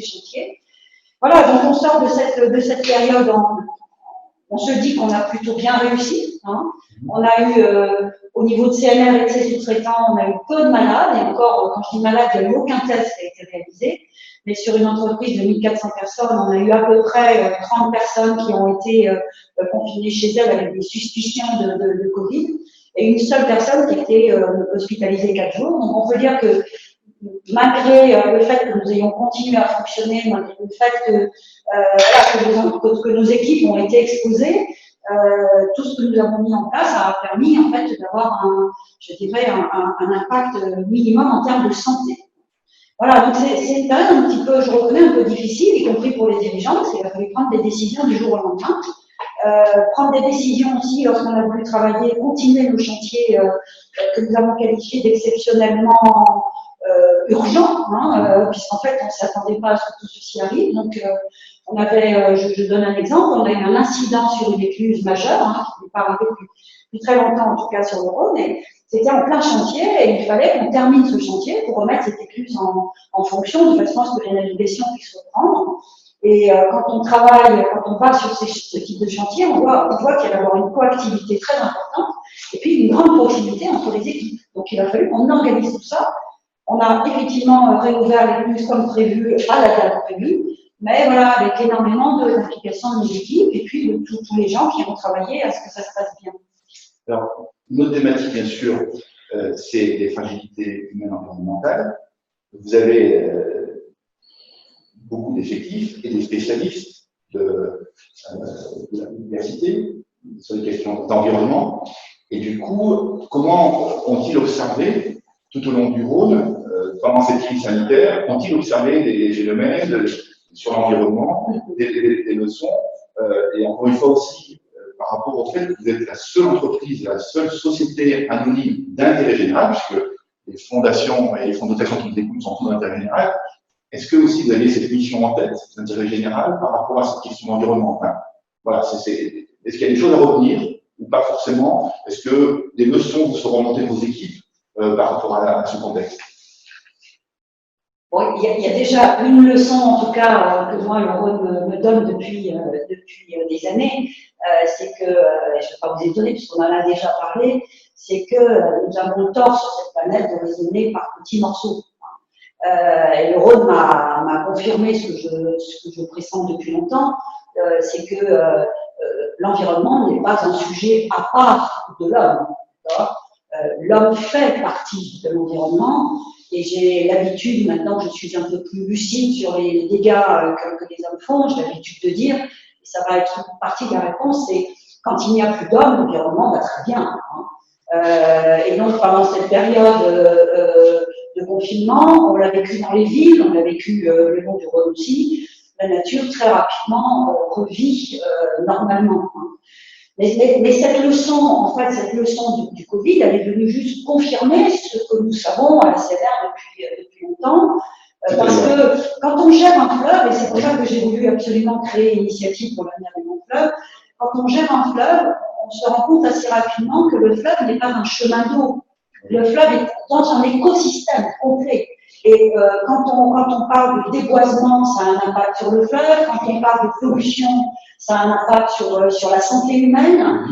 ces chantiers. Voilà, donc on sort de cette période, on se dit qu'on a plutôt bien réussi. Hein. On a eu, au niveau de CNR et de ses sous-traitants, on a eu peu de malades, et encore, quand je dis malade, il n'y a eu aucun test qui a été réalisé. Mais sur une entreprise de 1400 personnes, on a eu à peu près 30 personnes qui ont été confinées chez elles avec des suspicions de Covid, et une seule personne qui a été hospitalisée 4 jours. Donc on peut dire que malgré le fait que nous ayons continué à fonctionner, malgré le fait que nos équipes ont été exposées, tout ce que nous avons mis en place a permis en fait d'avoir un impact minimum en termes de santé. Voilà, donc c'est une période un petit peu, je reconnais, un peu difficile, y compris pour les dirigeants, parce qu'il a fallu prendre des décisions du jour au lendemain. Prendre des décisions aussi lorsqu'on a voulu travailler, continuer nos chantiers que nous avons qualifiés d'exceptionnellement urgents, puisqu'en fait on ne s'attendait pas à ce que tout ceci arrive. Donc on avait, je donne un exemple, on a eu un incident sur une écluse majeure, qui n'est pas arrivé depuis très longtemps en tout cas sur le Rhône, mais c'était en plein chantier et il fallait qu'on termine ce chantier pour remettre cette écluse en fonction de façon à ce que les navigations puissent reprendre. Et quand on travaille, quand on va sur ce type de chantier, on voit qu'il va y avoir une coactivité très importante et puis une grande proximité entre les équipes. Donc il a fallu qu'on organise tout ça. On a effectivement réouvert l'écluse comme prévu à la date prévue, mais voilà, avec énormément d'implication de nos équipes et puis de tous les gens qui ont travaillé à ce que ça se passe bien. Alors, notre thématique, bien sûr, c'est les fragilités humaines environnementales. Vous avez beaucoup d'effectifs et des spécialistes de l'université sur les questions d'environnement. Et du coup, comment ont-ils observé tout au long du Rhône, pendant cette crise sanitaire, ont-ils observé des phénomènes sur l'environnement, des leçons, et encore une fois aussi, par rapport au fait que vous êtes la seule entreprise, la seule société anonyme d'intérêt général, puisque les fondations et les fonds de dotation qui nous écoutent sont tous d'intérêt général. Est-ce que aussi vous avez cette mission en tête, d'intérêt général, par rapport à cette question d'environnement? Enfin, voilà, est-ce qu'il y a des choses à retenir ou pas forcément? Est-ce que des leçons vous seront remontées de vos équipes par rapport à ce contexte? Bon, il y a déjà une leçon, en tout cas, que moi, le Rhône me donne depuis des années, c'est que, je ne vais pas vous étonner puisqu'on en a déjà parlé, c'est que nous avons le tort sur cette planète de raisonner par petits morceaux. Et le Rhône m'a confirmé ce que je pressens depuis longtemps, c'est que l'environnement n'est pas un sujet à part de l'homme. L'homme fait partie de l'environnement. Et j'ai l'habitude, maintenant que je suis un peu plus lucide sur les dégâts que les hommes font, j'ai l'habitude de dire, et ça va être une partie de la réponse, c'est quand il n'y a plus d'hommes, l'environnement va très bien. Et donc pendant cette période de confinement, on l'a vécu dans les villes, on l'a vécu le long du Rhône aussi, la nature très rapidement revit normalement. Mais cette leçon, en fait, cette leçon du Covid, elle est venue juste confirmer ce que nous savons à la CNR depuis longtemps. Parce que quand on gère un fleuve, et c'est pour ça que j'ai voulu absolument créer une initiative pour l'avenir de mon fleuve, quand on gère un fleuve, on se rend compte assez rapidement que le fleuve n'est pas un chemin d'eau. Le fleuve est dans un écosystème complet. Et quand on parle de déboisement, ça a un impact sur le fleuve. Quand on parle de pollution, ça a un impact sur la santé humaine.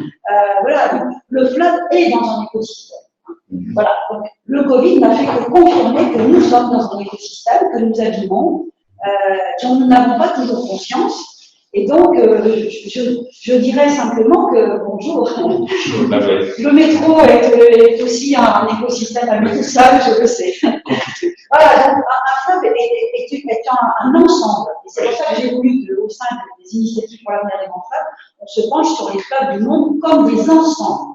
Voilà, donc, le fleuve est dans un écosystème. Voilà, donc le Covid n'a fait que confirmer que nous sommes dans un écosystème, que nous abîmons, dont nous n'avons pas toujours conscience. Et donc, je dirais simplement que, bonjour, le métro est aussi un écosystème à lui tout seul, je le sais. Voilà, donc un fleuve est un ensemble. Et c'est pour ça que j'ai voulu qu'au sein des initiatives pour l'avenir des grands fleuves, on se penche sur les fleuves du monde comme des ensembles.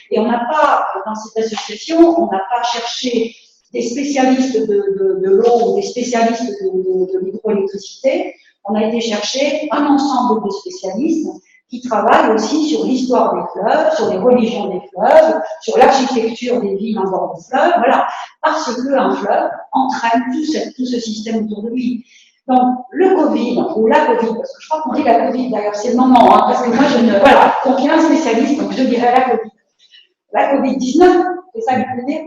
Et on n'a pas, dans cette association, on n'a pas cherché des spécialistes de l'eau ou des spécialistes de l'hydroélectricité. On a été chercher un ensemble de spécialistes qui travaillent aussi sur l'histoire des fleuves, sur les religions des fleuves, sur l'architecture des villes en bord de fleuve, voilà, parce qu'un fleuve entraîne tout ce système autour de lui. Donc, le Covid, ou la Covid, parce que je crois qu'on dit la Covid, d'ailleurs, c'est le moment, parce que moi, voilà, donc il y a un spécialiste, donc je dirais la Covid. La Covid-19, c'est ça que je veux dire?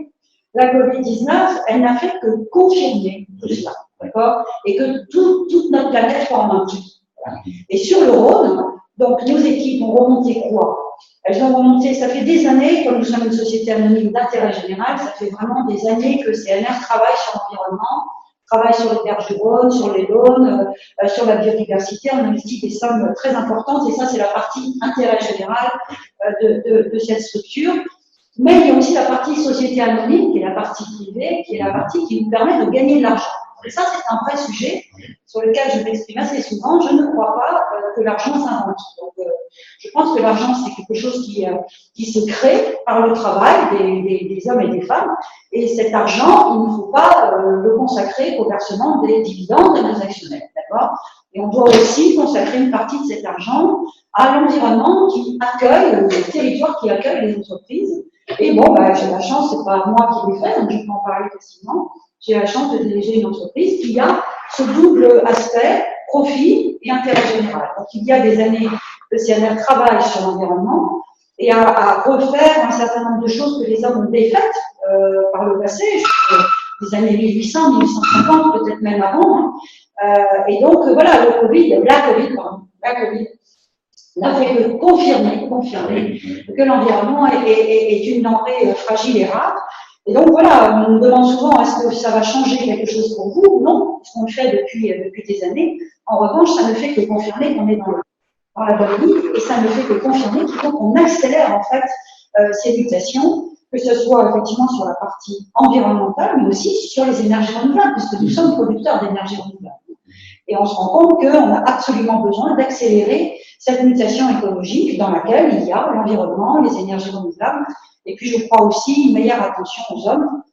La Covid-19, elle n'a fait que confirmer tout cela. d'accord, et que toute notre planète forme un tout. Voilà. Et sur le Rhône, donc nos équipes ont remonté quoi? Elles ont remonté, ça fait des années, comme nous sommes une société anonyme d'intérêt général, ça fait vraiment des années que CNR travaille sur l'environnement, travaille sur les berges du Rhône, sur les Dônes, sur la biodiversité. On investit des sommes très importantes et ça, c'est la partie intérêt général de cette structure. Mais il y a aussi la partie société anonyme, qui est la partie privée, qui est la partie qui nous permet de gagner de l'argent. Et ça, c'est un vrai sujet sur lequel je m'exprime assez souvent. Je ne crois pas que l'argent s'invente. Donc, je pense que l'argent, c'est quelque chose qui se crée par le travail des hommes et des femmes. Et cet argent, il ne faut pas le consacrer au versement des dividendes de nos actionnaires. D'accord? Et on doit aussi consacrer une partie de cet argent à l'environnement qui accueille, le territoire qui accueille les entreprises. Et bon, bah, j'ai la chance, c'est pas moi qui l'ai fait, donc je peux en parler facilement. J'ai la chance de diriger une entreprise qui a ce double aspect, profit et intérêt général. Donc, il y a des années, le CNR travaille sur l'environnement et à refaire un certain nombre de choses que les hommes ont défaites par le passé, des années 1800, 1850, peut-être même avant. Et donc, voilà, la Covid n'a fait que confirmer que l'environnement est une denrée fragile et rare. Et donc voilà, on me demande souvent est-ce que ça va changer quelque chose pour vous? Non, ce qu'on le fait depuis des années. En revanche, ça ne fait que confirmer qu'on est dans la bonne ligne et ça ne fait que confirmer qu'il faut qu'on accélère en fait ces mutations, que ce soit effectivement sur la partie environnementale, mais aussi sur les énergies renouvelables, puisque nous sommes producteurs d'énergie renouvelable. Et on se rend compte qu'on a absolument besoin d'accélérer cette mutation écologique dans laquelle il y a l'environnement, les énergies renouvelables, et puis je crois aussi une meilleure attention aux hommes.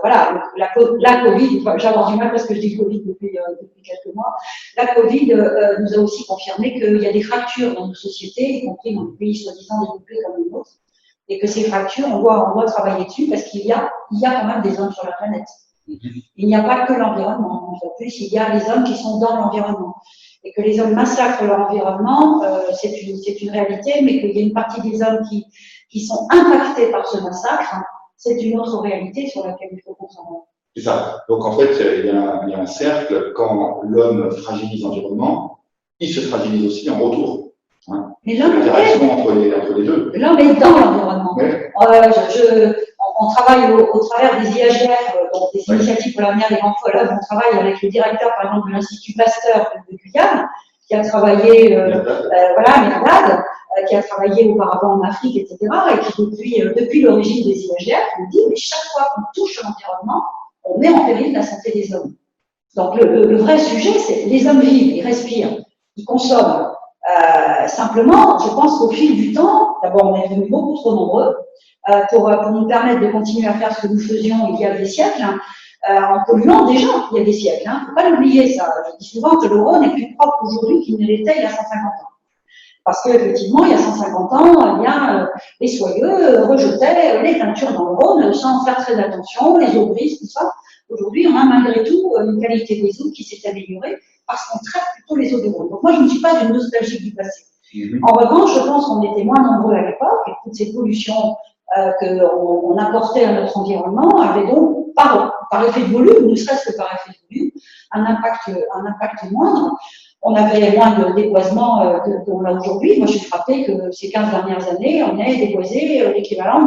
Voilà, la Covid, enfin, j'ai avoir du mal parce que je dis Covid depuis quelques mois, la Covid nous a aussi confirmé qu'il y a des fractures dans nos sociétés, y compris dans les pays soi-disant développés comme les nôtres, et que ces fractures, on doit travailler dessus parce qu'il y a quand même des hommes sur la planète. Il n'y a pas que l'environnement. En plus, il y a les hommes qui sont dans l'environnement. Et que les hommes massacrent leur environnement, c'est une réalité, mais qu'il y a une partie des hommes qui sont impactés par ce massacre, c'est une autre réalité sur laquelle il faut qu'on s'en rende. C'est ça. Donc, en fait, il y a un cercle. Quand l'homme fragilise l'environnement, il se fragilise aussi en retour. Hein. Mais l'homme l'interaction entre les deux. L'homme est dans l'environnement. Ouais. On travaille au travers des IAGF, donc des initiatives pour l'avenir des grands fleuves. On travaille avec le directeur, par exemple, de l'Institut Pasteur de Guyane, qui a travaillé, Merdad, qui a travaillé auparavant en Afrique, etc., et qui, depuis l'origine des IAGF, nous dit, mais chaque fois qu'on touche l'environnement, on met en péril la santé des hommes. Donc, le vrai sujet, c'est les hommes vivent, ils respirent, ils consomment. Simplement, je pense qu'au fil du temps, d'abord, on est devenu beaucoup trop nombreux pour nous permettre de continuer à faire ce que nous faisions il y a des siècles, en polluant déjà il y a des siècles. Il ne faut pas l'oublier, ça. Je dis souvent que le Rhône est plus propre aujourd'hui qu'il ne l'était il y a 150 ans. Parce qu'effectivement, il y a 150 ans, les soyeux rejetaient les teintures dans le Rhône sans faire très attention, les eaux grises, tout ça. Aujourd'hui, on a malgré tout une qualité des eaux qui s'est améliorée parce qu'on traite plutôt les eaux du Rhône. Donc moi, je ne suis pas d'une nostalgie du passé. En revanche, je pense qu'on était moins nombreux à l'époque et toutes ces pollutions qu'on apportait à notre environnement avaient donc, par effet de volume, ne serait-ce que par effet de volume, un impact moindre. On avait moins de déboisement qu'on a aujourd'hui. Moi, je suis frappée que ces 15 dernières années, on ait déboisé l'équivalent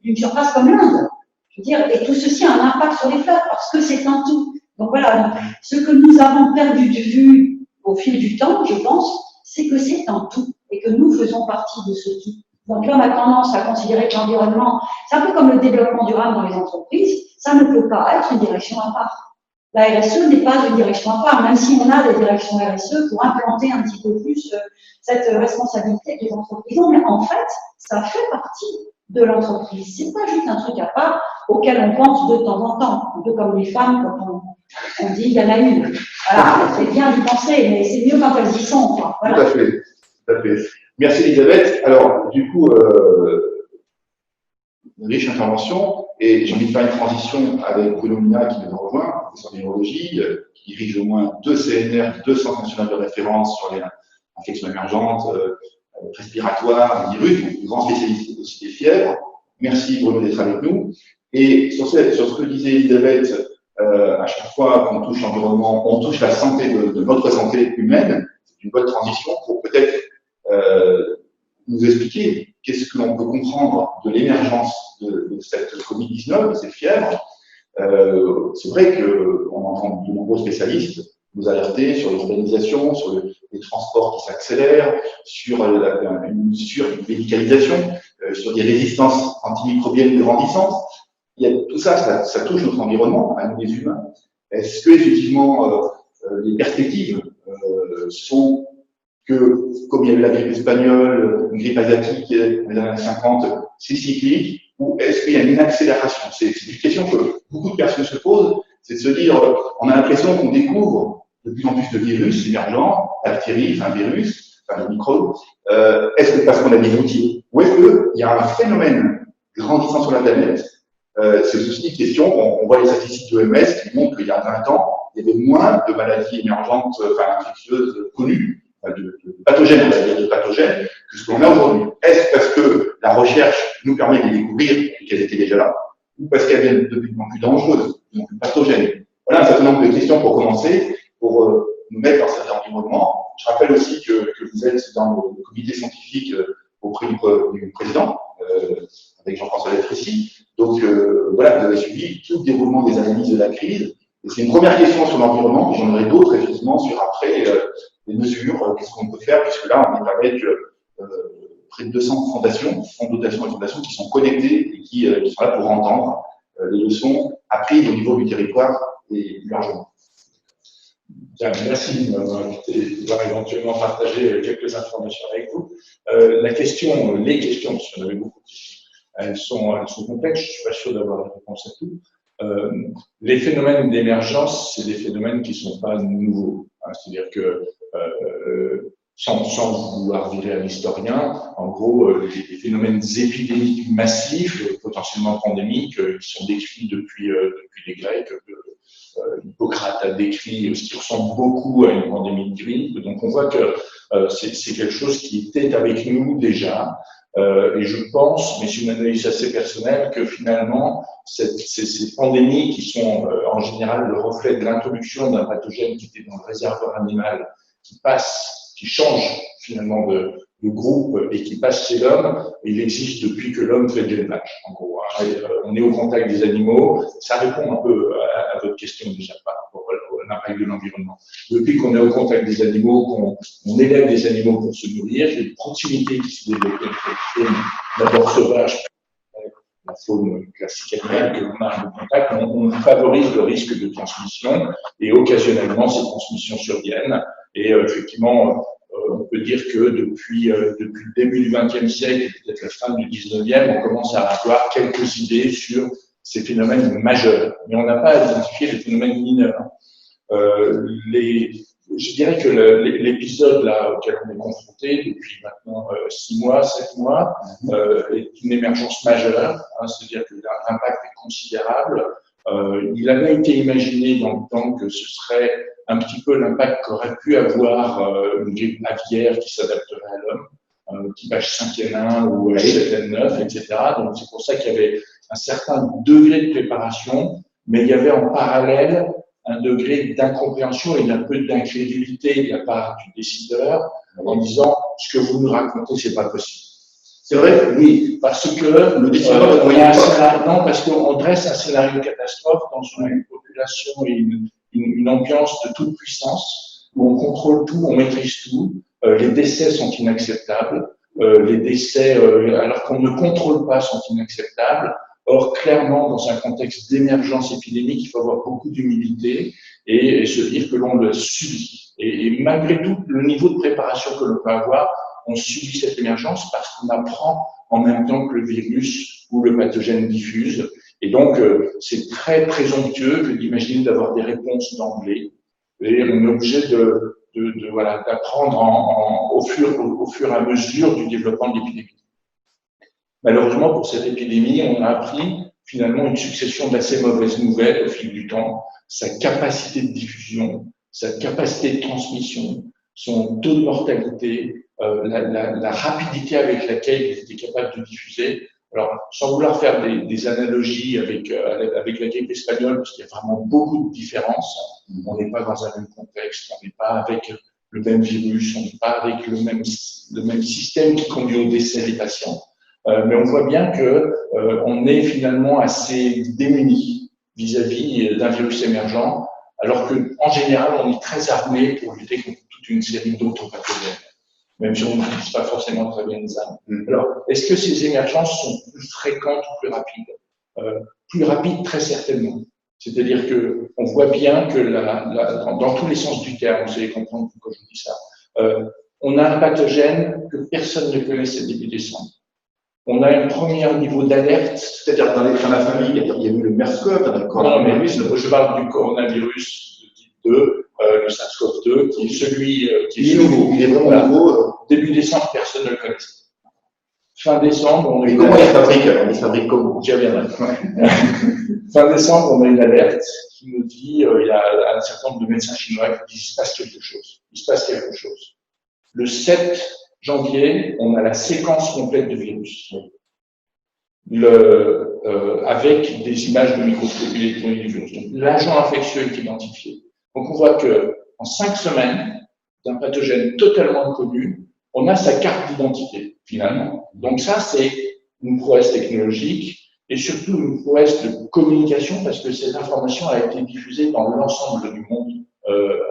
d'une surface comme l'Inde. Je veux dire, et tout ceci a un impact sur les fleuves parce que c'est un tout. Donc voilà, donc, ce que nous avons perdu de vue au fil du temps, je pense, c'est que c'est un tout et que nous faisons partie de ce tout. Donc l'homme a tendance à considérer que l'environnement, c'est un peu comme le développement durable dans les entreprises, ça ne peut pas être une direction à part. La RSE n'est pas une direction à part, même si on a des directions RSE pour implanter un petit peu plus cette responsabilité des entreprises. Mais en fait, ça fait partie de l'entreprise. C'est pas juste un truc à part auquel on pense de temps en temps, un peu comme les femmes quand on dit il y en a une. Voilà, c'est bien d'y penser, mais c'est mieux quand elles y sont. Quoi. Voilà. Tout à fait. Merci Elisabeth. Alors, du coup, riche intervention, et j'ai envie de faire une transition avec Bruno Mina qui nous rejoint, professeur de neurologie, qui dirige au moins 2 CNR, 2 centres nationaux de référence sur les infections émergentes, respiratoires, virus, donc grand spécialiste aussi des fièvres. Merci Bruno d'être avec nous. Et sur ce que disait Elisabeth, À chaque fois qu'on touche l'environnement, on touche la santé de notre santé humaine. C'est une bonne transition pour peut-être nous expliquer qu'est-ce que l'on peut comprendre de l'émergence de cette Covid-19, de cette fièvre. C'est vrai qu'on entend de nombreux spécialistes nous alerter sur l'urbanisation, sur les transports qui s'accélèrent, sur une surmédicalisation, sur des résistances antimicrobiennes grandissantes. Tout ça, ça touche notre environnement, à nous les humains. Est-ce que effectivement les perspectives sont que, comme il y a eu la grippe espagnole, une grippe asiatique dans les années 50, c'est cyclique, ou est-ce qu'il y a une accélération? C'est une question que beaucoup de personnes se posent, c'est de se dire, on a l'impression qu'on découvre de plus en plus de virus émergents, bactéries, enfin virus, enfin microbes. Est-ce que parce qu'on a des outils, ou est-ce qu'il y a un phénomène grandissant sur la planète? C'est aussi une question, on voit les statistiques de l'OMS qui montrent qu'il y a 20 ans, il y avait moins de maladies émergentes, enfin infectieuses connues, de pathogènes, on va dire de pathogènes, que ce qu'on a aujourd'hui. Est-ce parce que la recherche nous permet de les découvrir et qu'elles étaient déjà là, ou parce qu'elles viennent de plus en plus dangereuses, donc plus pathogènes? Voilà un certain nombre de questions pour commencer, pour nous mettre dans cet environnement. Je rappelle aussi que vous êtes dans le comité scientifique auprès du président, avec Jean-François Delfrécy. Donc voilà, vous avez suivi tout le déroulement des analyses de la crise. Et c'est une première question sur l'environnement, j'en aurai d'autres effectivement sur après les mesures, qu'est-ce qu'on peut faire, puisque là on est avec près de 200 fondations, fonds de dotation et fondations qui sont connectées et qui sont là pour entendre les leçons apprises au niveau du territoire et plus largement. Bien, merci de m'avoir invité et de pouvoir éventuellement partager quelques informations avec vous. Les questions, parce qu'il y en avait beaucoup de questions, elles sont complexes, je ne suis pas sûr d'avoir la réponse à tout. Les phénomènes d'émergence, c'est des phénomènes qui ne sont pas nouveaux. Hein, c'est-à-dire que, sans vouloir virer à l'historien, en gros, les phénomènes épidémiques massifs, potentiellement pandémiques, qui sont décrits depuis les Grecs, Hippocrate a décrit ce qui ressemble beaucoup à une pandémie de grippe. Donc on voit que c'est quelque chose qui était avec nous déjà. Et je pense, mais c'est une analyse assez personnelle, que finalement, ces pandémies qui sont en général le reflet de l'introduction d'un pathogène qui était dans le réservoir animal, qui change finalement de groupe et qui passe chez l'homme, il existe depuis que l'homme fait de l'élevage, en gros. Hein. On est au contact des animaux, ça répond un peu à votre question déjà par rapport à l'impact de l'environnement. Depuis qu'on est au contact des animaux, qu'on élève des animaux pour se nourrir, il y a une proximité qui se développe entre la faune d'abord sauvage, la faune classique animale que l'on a en contact, on favorise le risque de transmission et occasionnellement ces transmissions surviennent. Et effectivement, on peut dire que depuis le début du XXe siècle et peut-être la fin du XIXe, on commence à avoir quelques idées sur ces phénomènes majeurs. Mais on n'a pas identifié les phénomènes mineurs. Je dirais que l'épisode là auquel on est confronté depuis maintenant 6 mois, 7 mois, est une émergence majeure. Hein, c'est-à-dire que l'impact est considérable. Il avait été imaginé dans le temps que ce serait un petit peu l'impact qu'aurait pu avoir une grippe aviaire qui s'adapterait à l'homme, type H5N1 ou H7N9, etc. Donc c'est pour ça qu'il y avait un certain degré de préparation, mais il y avait en parallèle un degré d'incompréhension et d'un peu d'incrédulité de la part du décideur en disant ce que vous nous racontez, c'est pas possible. C'est vrai, oui, parce que le décideur parce qu'on dresse un scénario catastrophe dans une population et une ambiance de toute puissance où on contrôle tout, on maîtrise tout. Les décès sont inacceptables. Les décès, alors qu'on ne contrôle pas, sont inacceptables. Or, clairement, dans un contexte d'émergence épidémique, il faut avoir beaucoup d'humilité et se dire que l'on le subit. Et malgré tout, le niveau de préparation que l'on peut avoir, on subit cette émergence parce qu'on apprend en même temps que le virus ou le pathogène diffuse. Et donc, c'est très présomptueux que d'imaginer d'avoir des réponses d'emblée. Et on est obligé d'apprendre au fur et à mesure du développement de l'épidémie. Malheureusement, pour cette épidémie, on a appris finalement une succession d'assez mauvaises nouvelles au fil du temps. Sa capacité de diffusion, sa capacité de transmission, son taux de mortalité, la rapidité avec laquelle il était capable de diffuser Alors, sans vouloir faire des analogies avec la grippe espagnole, parce qu'il y a vraiment beaucoup de différences. On n'est pas dans un même contexte, on n'est pas avec le même virus, on n'est pas avec le même système qui conduit au décès des patients. Mais on voit bien que on est finalement assez démunis vis-à-vis d'un virus émergent, alors que en général, on est très armé pour lutter contre toute une série d'autres pathogènes, même si on n'utilise pas forcément très bien les armes. Alors, est-ce que ces émergences sont plus fréquentes ou plus rapides? Plus rapides, très certainement. C'est-à-dire que on voit bien que dans tous les sens du terme, vous allez comprendre pourquoi je vous dis ça, on a un pathogène que personne ne connaissait début décembre. On a un premier niveau d'alerte. C'est-à-dire dans la famille, il y a eu le MERS-CoV, d'accord? Non, mais je parle du coronavirus de type 2, le SARS-CoV-2, qui est celui qui est nouveau. Il est vraiment nouveau. Début décembre, personne ne le connaissait. Fin décembre, on a une comment il se fabrique comment? J'y reviendrai. Fin décembre, on a une alerte qui nous dit, il y a un certain nombre de médecins chinois qui disent, il se passe quelque chose. Il se passe quelque chose. Le 7 janvier, on a la séquence complète du virus. Avec des images de microtubule du virus. Donc, l'agent infectieux est identifié. Donc, on voit que en 5 semaines, d'un pathogène totalement inconnu, on a sa carte d'identité, finalement. Donc, ça, c'est une prouesse technologique et surtout une prouesse de communication parce que cette information a été diffusée dans l'ensemble du monde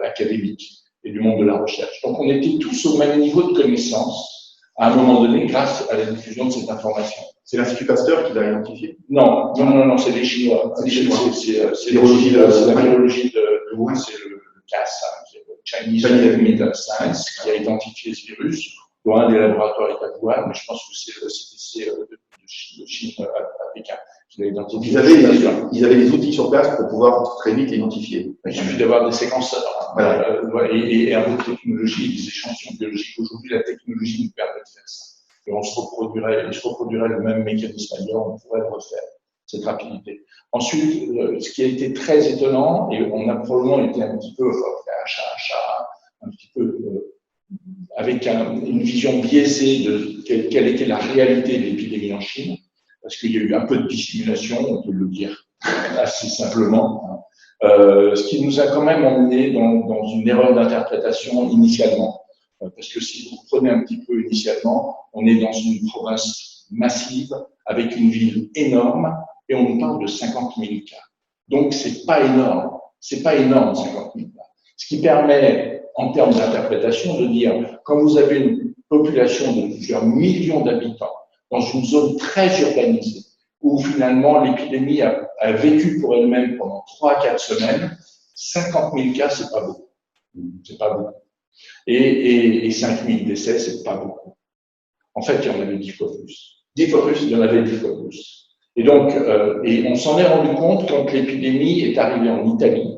académique et du monde de la recherche. Donc, on était tous au même niveau de connaissance à un moment donné grâce à la diffusion de cette information. C'est l'Institut Pasteur qui l'a identifié? Non, c'est les Chinois. C'est la virologie de Wuhan, c'est le CAS, Chinese Academy Science, qui a identifié ce virus, dont un des laboratoires est à Wuhan, mais je pense que c'est le CDC de Chine à Pékin qui l'a identifié. Ils avaient les outils sur place pour pouvoir très vite l'identifier. Il suffit d'avoir des séquenceurs et un peu de technologie, des échantillons biologiques. Aujourd'hui, la technologie nous permet de faire ça. Et on se reproduirait le même mécanisme ailleurs, on pourrait le refaire, cette rapidité. Ensuite, ce qui a été très étonnant, et on a probablement été un petit peu, un petit peu avec une vision biaisée de quelle était la réalité de l'épidémie en Chine, parce qu'il y a eu un peu de dissimulation, on peut le dire assez simplement, ce qui nous a quand même emmené dans une erreur d'interprétation initialement. Parce que si vous prenez un petit peu initialement, on est dans une province massive, avec une ville énorme, et on nous parle de 50 000 cas. Donc, c'est pas énorme. C'est pas énorme, 50 000 cas. Ce qui permet, en termes d'interprétation, de dire, quand vous avez une population de plusieurs millions d'habitants, dans une zone très urbanisée, où finalement l'épidémie a vécu pour elle-même pendant 3-4 semaines, 50 000 cas, c'est pas beaucoup. C'est pas beaucoup. Et 5 000 décès, c'est pas beaucoup. En fait, il y en avait 10 fois plus. 10 fois plus, il y en avait 10 fois plus. Et donc, et on s'en est rendu compte quand l'épidémie est arrivée en Italie.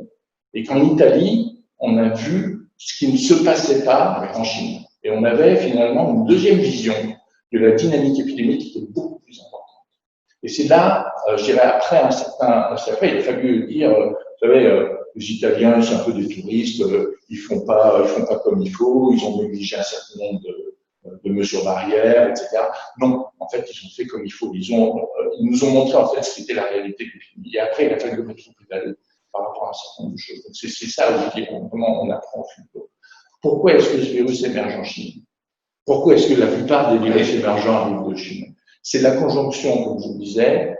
Et qu'en Italie, on a vu ce qui ne se passait pas en Chine. Et on avait finalement une deuxième vision de la dynamique épidémique qui était beaucoup plus importante. Et c'est là, je dirais, après, il a fallu dire, vous savez, les Italiens, c'est un peu des touristes, ils font pas comme il faut, ils ont négligé un certain nombre de mesures barrières, etc. Non, en fait, ils ont fait comme il faut. Ils nous ont montré, en fait, ce qu'était la réalité de l'épidémie. Et après, il a fallu rétro-pédaler par rapport à un certain nombre de choses. Donc, c'est ça, vraiment, on apprend au fil de l'eau. Pourquoi est-ce que ce virus émerge en Chine? Pourquoi est-ce que la plupart des virus émergents arrivent de Chine? C'est la conjonction, comme je vous disais,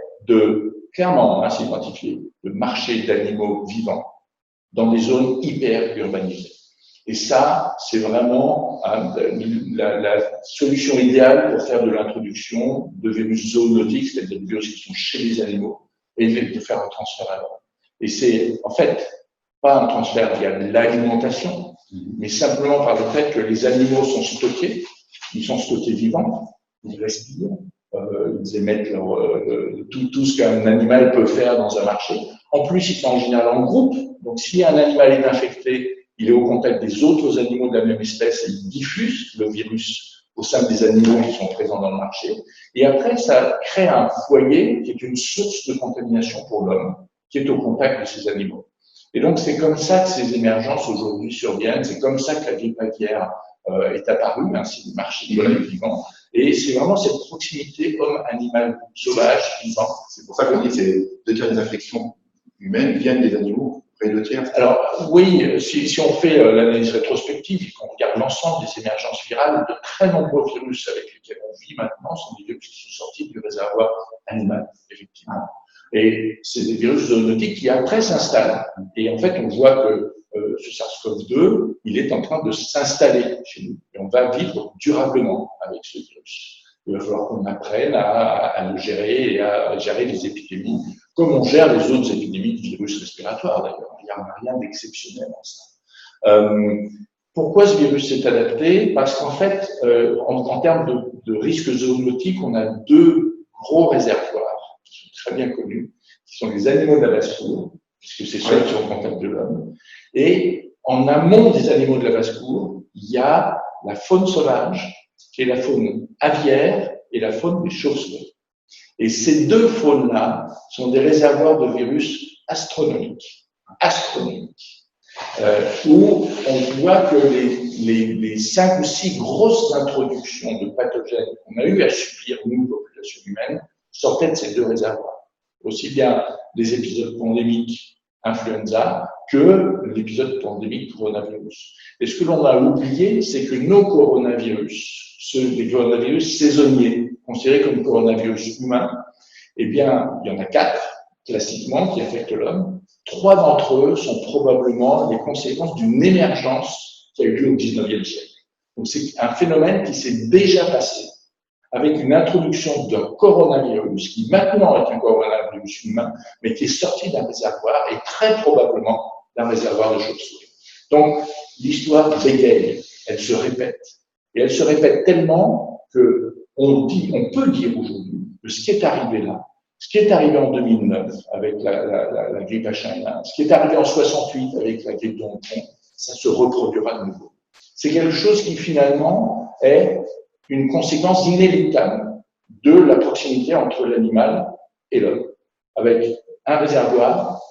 clairement, c'est identifié, de marché d'animaux vivants dans des zones hyper urbanisées. Et ça, c'est vraiment la solution idéale pour faire de l'introduction de virus zoonotiques, c'est-à-dire des virus qui sont chez les animaux, et de faire un transfert à l'homme. Et c'est, en fait, pas un transfert via l'alimentation, mais simplement par le fait que les animaux sont stockés, ils sont stockés vivants, ils respirent, ils émettent tout ce qu'un animal peut faire dans un marché. En plus, ils sont en général en groupe. Donc, si un animal est infecté, il est au contact des autres animaux de la même espèce et il diffuse le virus au sein des animaux qui sont présents dans le marché. Et après, ça crée un foyer qui est une source de contamination pour l'homme, qui est au contact de ces animaux. Et donc, c'est comme ça que ces émergences aujourd'hui surviennent. C'est comme ça que la grippe aviaire est apparue, c'est le marché de volailles vivants. Et c'est vraiment cette proximité homme-animal sauvage, vivant. C'est pour ça qu'on dit que c'est 2 tiers des infections humaines viennent des animaux, près de 2 tiers. Alors oui, si on fait l'analyse rétrospective et qu'on regarde l'ensemble des émergences virales, de très nombreux virus avec lesquels on vit maintenant sont des virus qui sont sortis du réservoir animal, effectivement. Et c'est des virus zoonotiques qui après s'installent. Et en fait, on voit que ce SARS-CoV-2, il est en train de s'installer chez nous. Et on va vivre durablement avec ce virus. Il va falloir qu'on apprenne à le gérer et à gérer les épidémies, comme on gère les autres épidémies de virus respiratoires d'ailleurs. Il n'y a rien d'exceptionnel en ça. Pourquoi ce virus s'est adapté? Parce qu'en fait, en termes de risques zoonotiques, on a 2 gros réservoirs qui sont très bien connus, qui sont les animaux de la basse-cour, puisque c'est ceux qui sont en contact de l'homme. Et en amont des animaux de la basse-cour, il y a la faune sauvage, qui est la faune aviaire et la faune des chauves-souris. Et ces 2 faunes-là sont des réservoirs de virus astronomiques, où on voit que les 5 ou 6 grosses introductions de pathogènes qu'on a eu à subir, nous, population humaine, sortaient de ces 2 réservoirs. Aussi bien des épisodes pandémiques influenza que l'épisode pandémique coronavirus. Et ce que l'on a oublié, c'est que nos coronavirus, des coronavirus saisonniers, considérés comme coronavirus humains, eh bien, il y en a 4, classiquement, qui affectent l'homme. 3 d'entre eux sont probablement les conséquences d'une émergence qui a eu lieu au XIXe siècle. Donc, c'est un phénomène qui s'est déjà passé avec une introduction d'un coronavirus qui maintenant est un coronavirus humain, mais qui est sorti d'un réservoir et très probablement d'un réservoir de chauve-souris. Donc, l'histoire bégaye, elle se répète. Et elle se répète tellement qu'on peut dire aujourd'hui que ce qui est arrivé là, ce qui est arrivé en 2009 avec la grippe H1N1, ce qui est arrivé en 68 avec la grippe de Hong Kong, ça se reproduira de nouveau. C'est quelque chose qui finalement est une conséquence inéluctable de la proximité entre l'animal et l'homme, avec un réservoir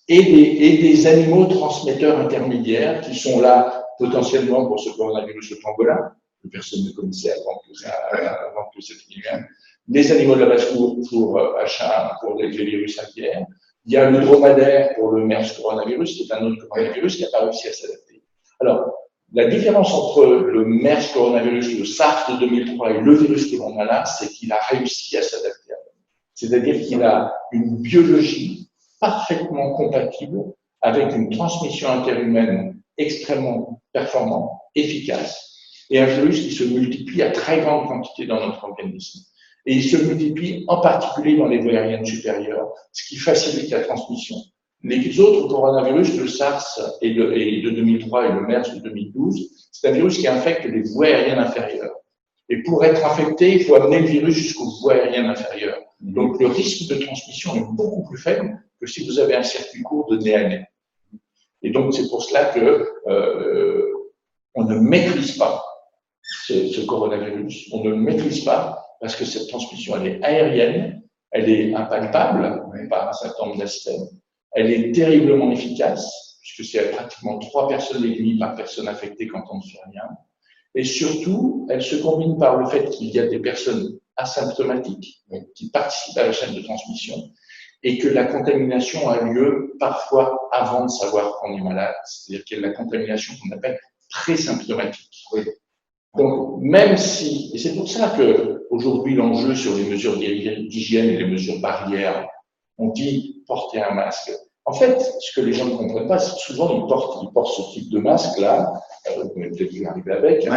et des animaux transmetteurs intermédiaires qui sont là potentiellement pour ce coronavirus le pangolin, que personne ne connaissait avant que c'était lui-même, les animaux de la basse-cour pour H1, pour les virus aviaires. Il y a le dromadaire pour le MERS coronavirus, qui est un autre coronavirus qui n'a pas réussi à s'adapter. Alors, la différence entre le MERS coronavirus, le SARS de 2003 et le virus que l'on a là, c'est qu'il a réussi à s'adapter à l'homme. C'est-à-dire qu'il a une biologie parfaitement compatible avec une transmission interhumaine extrêmement performante, efficace, et un virus qui se multiplie à très grande quantité dans notre organisme. Et il se multiplie en particulier dans les voies aériennes supérieures, ce qui facilite la transmission. Les autres coronavirus, le SARS et de 2003 et le MERS de 2012, c'est un virus qui infecte les voies aériennes inférieures. Et pour être infecté, il faut amener le virus jusqu'aux voies aériennes inférieures. Donc le risque de transmission est beaucoup plus faible que si vous avez un circuit court de nez à nez. Et donc c'est pour cela que on ne maîtrise pas ce coronavirus. On ne le maîtrise pas parce que cette transmission, elle est aérienne, elle est impalpable par un certain nombre d'aspects. Elle est terriblement efficace, puisque c'est pratiquement 3 personnes et demie par personne affectée quand on ne fait rien. Et surtout, elle se combine par le fait qu'il y a des personnes asymptomatiques qui participent à la chaîne de transmission et que la contamination a lieu parfois avant de savoir qu'on est malade. C'est-à-dire qu'il y a la contamination qu'on appelle présymptomatique. Donc, même si, et c'est pour ça que aujourd'hui l'enjeu sur les mesures d'hygiène et les mesures barrières, on dit porter un masque. En fait, ce que les gens ne comprennent pas, c'est que souvent ils portent ce type de masque-là, peut-être qu'il arrive avec,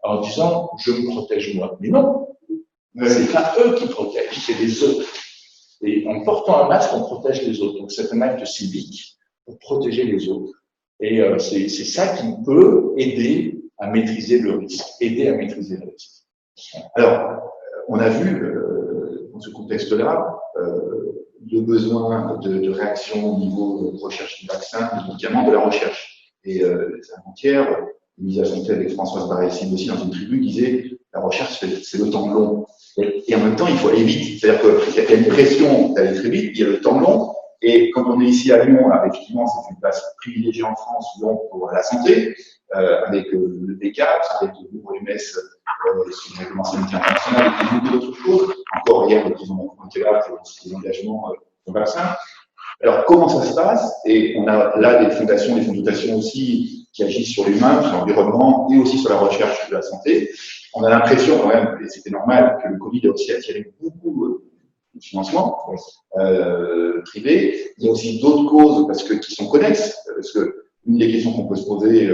en disant je me protège moi. Mais non, c'est pas eux qui protègent, c'est les autres. Et en portant un masque, on protège les autres. Donc c'est un acte civique pour protéger les autres. Et c'est ça qui peut aider à maîtriser le risque, Alors, on a vu, dans ce contexte-là, le besoin de réaction au niveau de recherche du vaccin, des médicaments, de la recherche. Et avant-hier, Lisa Fontaine avec Françoise Barré-Sine aussi, dans une tribu, disait la recherche, c'est le temps long. Et en même temps, il faut aller vite. C'est-à-dire qu'il y a une pression d'aller très vite, il y a le temps long, Et quand on est ici à Lyon, là, effectivement, c'est une place privilégiée en France donc, pour la santé, avec le D4, avec l'OMS, sur le règlement sanitaire international, et beaucoup d'autres choses. Encore hier, le président Macron était là pour des engagements au vaccin. Alors, comment ça se passe? Et on a là des fonds de dotation aussi qui agissent sur l'humain, sur l'environnement et aussi sur la recherche de la santé. On a l'impression quand même, et c'était normal, que le Covid a aussi attiré beaucoup de financement privé. Il y a aussi d'autres causes qui sont connexes, parce que une des questions qu'on peut se poser,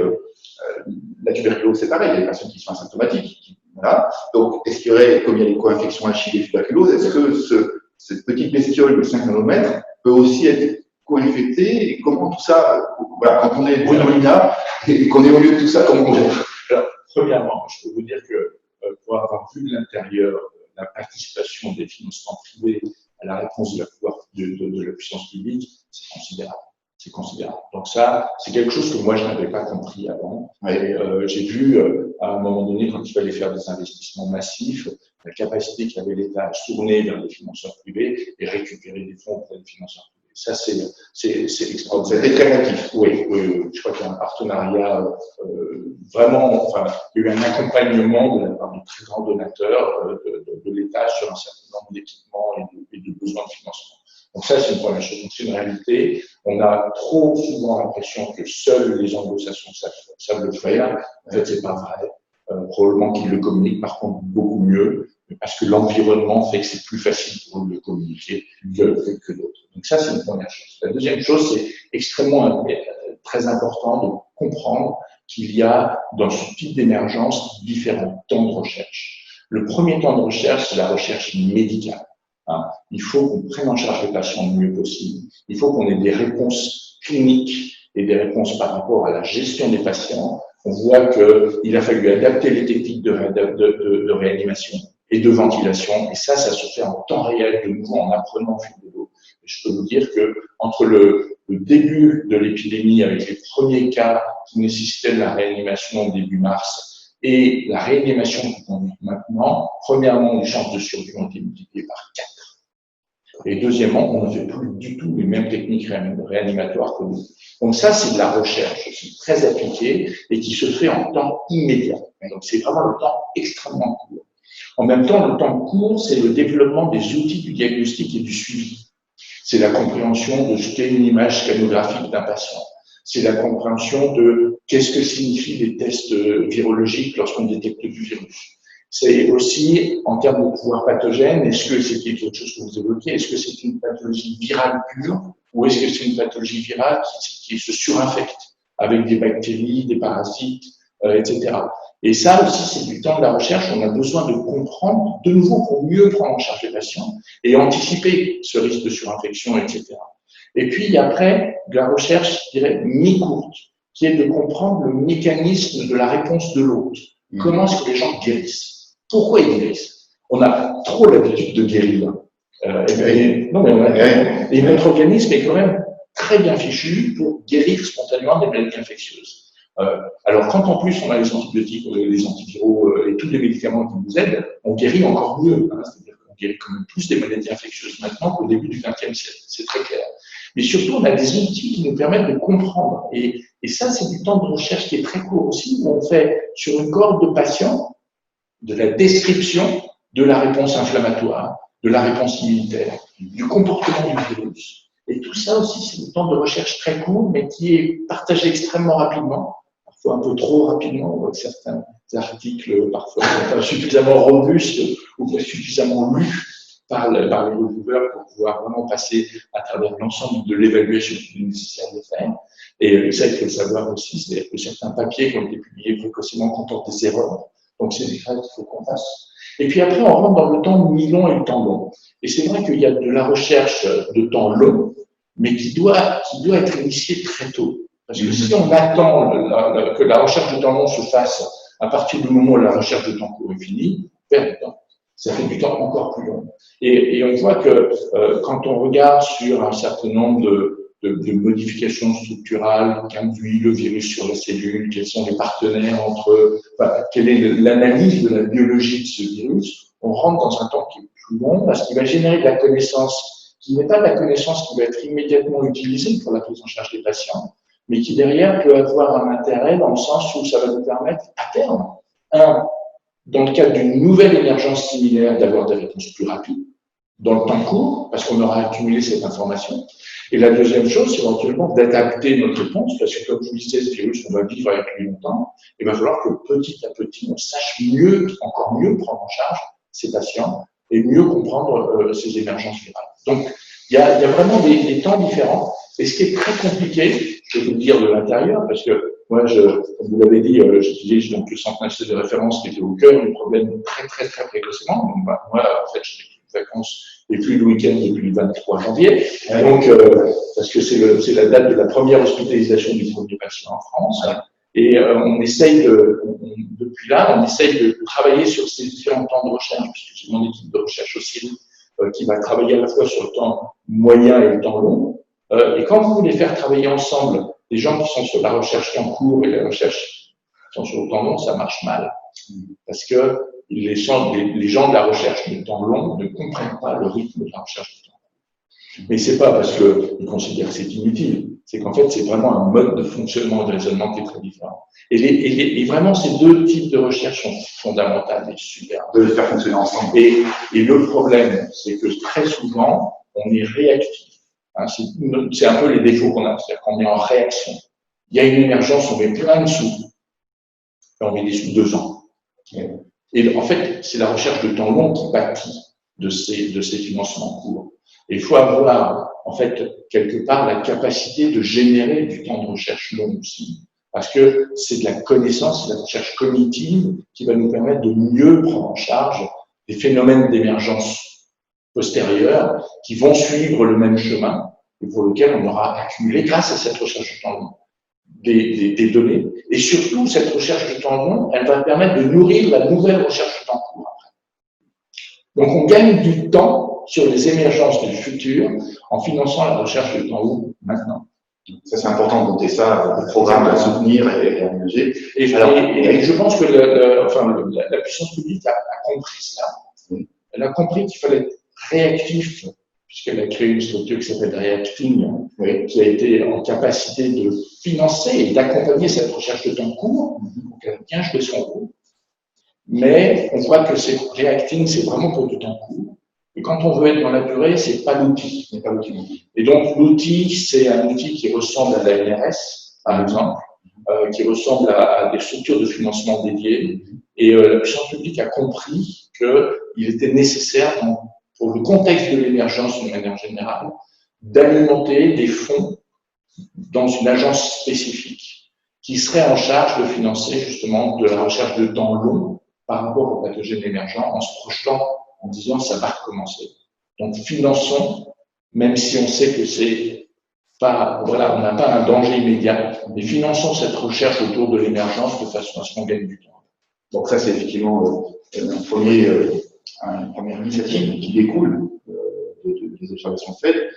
la tuberculose, c'est pareil, il y a des personnes qui sont asymptomatiques. Voilà. Donc, est-ce qu'il y aurait, comme il y a les co-infections HIV et tuberculose, est-ce que cette petite bestiole de 5 nanomètres peut aussi être co-infectée? Et comment tout ça, voilà, quand on est Bruno Lina et qu'on est au milieu de tout ça, comment on gère? Alors, premièrement, je peux vous dire que pour avoir vu de l'intérieur la participation des financements privés à la réponse de la puissance publique, c'est considérable. C'est considérable. Donc ça, c'est quelque chose que moi, je n'avais pas compris avant. Et j'ai vu, à un moment donné, quand il fallait faire des investissements massifs, la capacité qu'avait l'État à se tourner vers les financeurs privés et récupérer des fonds auprès des financeurs privés. Ça, c'est extraordinaire. C'était très actif. Oui. Je crois qu'il y a un partenariat vraiment, enfin, il y a eu un accompagnement de la part de très grands donateurs de l'État sur un certain nombre d'équipements et de besoins de financement. Donc ça, c'est une première chose. Donc c'est une réalité. On a trop souvent l'impression que seuls les anglo-saxons savent le faire. En fait, c'est pas vrai. Probablement qu'ils le communiquent par contre beaucoup mieux, parce que l'environnement fait que c'est plus facile pour eux de le communiquer que d'autres. Donc ça, c'est une première chose. La deuxième chose, c'est extrêmement très important de comprendre qu'il y a dans ce type d'émergence différents temps de recherche. Le premier temps de recherche, c'est la recherche médicale. Il faut qu'on prenne en charge les patients le mieux possible. Il faut qu'on ait des réponses cliniques et des réponses par rapport à la gestion des patients. On voit qu'il a fallu adapter les techniques de réanimation et de ventilation. Et ça se fait en temps réel, de nouveau en apprenant au fil de l'eau. Et je peux vous dire que entre le début de l'épidémie avec les premiers cas qui nécessitaient de la réanimation début mars et la réanimation qui conduit maintenant, premièrement, les chances de survie ont été multipliées par 4. Et deuxièmement, on ne fait plus du tout les mêmes techniques réanimatoires que nous. Donc ça, c'est de la recherche aussi très appliquée et qui se fait en temps immédiat. Donc c'est vraiment le temps extrêmement court. En même temps, le temps court, c'est le développement des outils du diagnostic et du suivi. C'est la compréhension de ce qu'est une image scannographique d'un patient. C'est la compréhension de qu'est-ce que signifient les tests virologiques lorsqu'on détecte du virus. C'est aussi, en termes de pouvoir pathogène, est-ce que c'est quelque chose que vous évoquez, est-ce que c'est une pathologie virale pure ou est-ce que c'est une pathologie virale qui se surinfecte avec des bactéries, des parasites, etc. Et ça aussi, c'est du temps de la recherche. On a besoin de comprendre, de nouveau, pour mieux prendre en charge les patients et anticiper ce risque de surinfection, etc. Et puis, il y a après de la recherche, je dirais, mi-courte, qui est de comprendre le mécanisme de la réponse de l'autre. Comment est-ce que les gens guérissent? Pourquoi ils guérissent? On a trop l'habitude de guérir. Et notre organisme est quand même très bien fichu pour guérir spontanément des maladies infectieuses. Alors, quand en plus on a les antibiotiques, les antiviraux et tous les médicaments qui nous aident, on guérit encore mieux. C'est-à-dire qu'on guérit quand même plus des maladies infectieuses maintenant qu'au début du XXe siècle. C'est très clair. Mais surtout, on a des outils qui nous permettent de comprendre. Et ça, c'est du temps de recherche qui est très court aussi, où on fait sur une cohorte de patients de la description de la réponse inflammatoire, de la réponse immunitaire, du comportement du virus. Et tout ça aussi, c'est du temps de recherche très court, mais qui est partagé extrêmement rapidement, parfois un peu trop rapidement, avec certains articles parfois pas suffisamment robustes ou pas suffisamment lus par les reviewers pour pouvoir vraiment passer à travers l'ensemble de l'évaluation qu'il est nécessaire de faire. Et ça, il faut le savoir aussi, c'est-à-dire que certains papiers qui ont été publiés précocement comportent des erreurs. Donc, c'est des choses qu'il faut qu'on fasse. Et puis après, on rentre dans le temps mi-long et le temps long. Et c'est vrai qu'il y a de la recherche de temps long, mais qui doit être initiée très tôt. Parce que si on attend que la recherche de temps long se fasse à partir du moment où la recherche de temps court est finie, on perd du temps. Ça fait du temps encore plus long. Et on voit que quand on regarde sur un certain nombre de modifications structurales qu'induit le virus sur la cellule, quels sont les partenaires quelle est l'analyse de la biologie de ce virus, on rentre dans un temps qui est plus long parce qu'il va générer de la connaissance qui n'est pas de la connaissance qui va être immédiatement utilisée pour la prise en charge des patients, mais qui derrière peut avoir un intérêt dans le sens où ça va nous permettre à terme, dans le cadre d'une nouvelle émergence similaire, d'avoir des réponses plus rapides, dans le temps court, parce qu'on aura accumulé cette information. Et la deuxième chose, c'est éventuellement d'adapter notre réponse, parce que comme je vous disais, ce virus, on va vivre avec lui longtemps. Il va falloir que petit à petit, on sache mieux, encore mieux prendre en charge ces patients et mieux comprendre ces émergences virales. Donc, il y a vraiment des temps différents. Et ce qui est très compliqué, je vais vous le dire de l'intérieur, parce que moi, comme vous l'avez dit, j'utilise donc le Centre national de référence qui était au cœur du problème très précocement. Donc, moi, en fait, j'ai plus de vacances et plus de week-end depuis le 23 janvier. Donc, parce que c'est la date de la première hospitalisation du premier patient en France. Et on essaye depuis là, on essaye de travailler sur ces différents temps de recherche, puisque j'ai mon équipe de recherche aussi qui va travailler à la fois sur le temps moyen et le temps long. Et quand vous voulez faire travailler ensemble des gens qui sont sur la recherche temps court et la recherche qui sont sur le temps long, ça marche mal. Parce que les gens de la recherche de temps long ne comprennent pas le rythme de la recherche de temps long. Mais c'est pas parce qu'ils considèrent que c'est inutile, c'est qu'en fait, c'est vraiment un mode de fonctionnement et de raisonnement qui est très différent. Et vraiment, ces deux types de recherche sont fondamentales et super. De les faire fonctionner ensemble. Et le problème, c'est que très souvent, on est réactif. Hein, c'est un peu les défauts qu'on a, c'est-à-dire qu'on est en réaction. Il y a une émergence, on met plein de sous. Et on met des sous 2 ans. Et en fait, c'est la recherche de temps long qui pâtit de ces financements courts. Et il faut avoir, en fait, quelque part, la capacité de générer du temps de recherche long aussi. Parce que c'est de la connaissance, c'est de la recherche cognitive qui va nous permettre de mieux prendre en charge des phénomènes d'émergence postérieures qui vont suivre le même chemin et pour lequel on aura accumulé, grâce à cette recherche de temps long, des données. Et surtout, cette recherche de temps long, elle va permettre de nourrir la nouvelle recherche de temps court après. Donc, on gagne du temps sur les émergences du futur en finançant la recherche de temps long maintenant. Ça, c'est important de noter ça, le programme à soutenir et à aménager. Et je pense que la puissance publique a compris cela. Elle a compris qu'il fallait être réactif, puisqu'elle a créé une structure qui s'appelle Reacting, qui a été en capacité de financer et d'accompagner cette recherche de temps court. Donc, elle a bien joué son rôle. Mais on voit que Reacting, c'est vraiment pour du temps court. Et quand on veut être dans la durée, c'est pas l'outil. Et donc, l'outil, c'est un outil qui ressemble à la NRS, par exemple, qui ressemble à des structures de financement dédiées. Et la puissance publique a compris qu'il était nécessaire, pour le contexte de l'émergence de manière générale, d'alimenter des fonds dans une agence spécifique qui serait en charge de financer justement de la recherche de temps long par rapport aux pathogènes émergents en se projetant en disant ça va recommencer. Donc finançons, même si on sait que c'est pas, voilà, on n'a pas un danger immédiat, mais finançons cette recherche autour de l'émergence de façon à ce qu'on gagne du temps. Donc ça, c'est effectivement une première initiative qui découle des observations faites.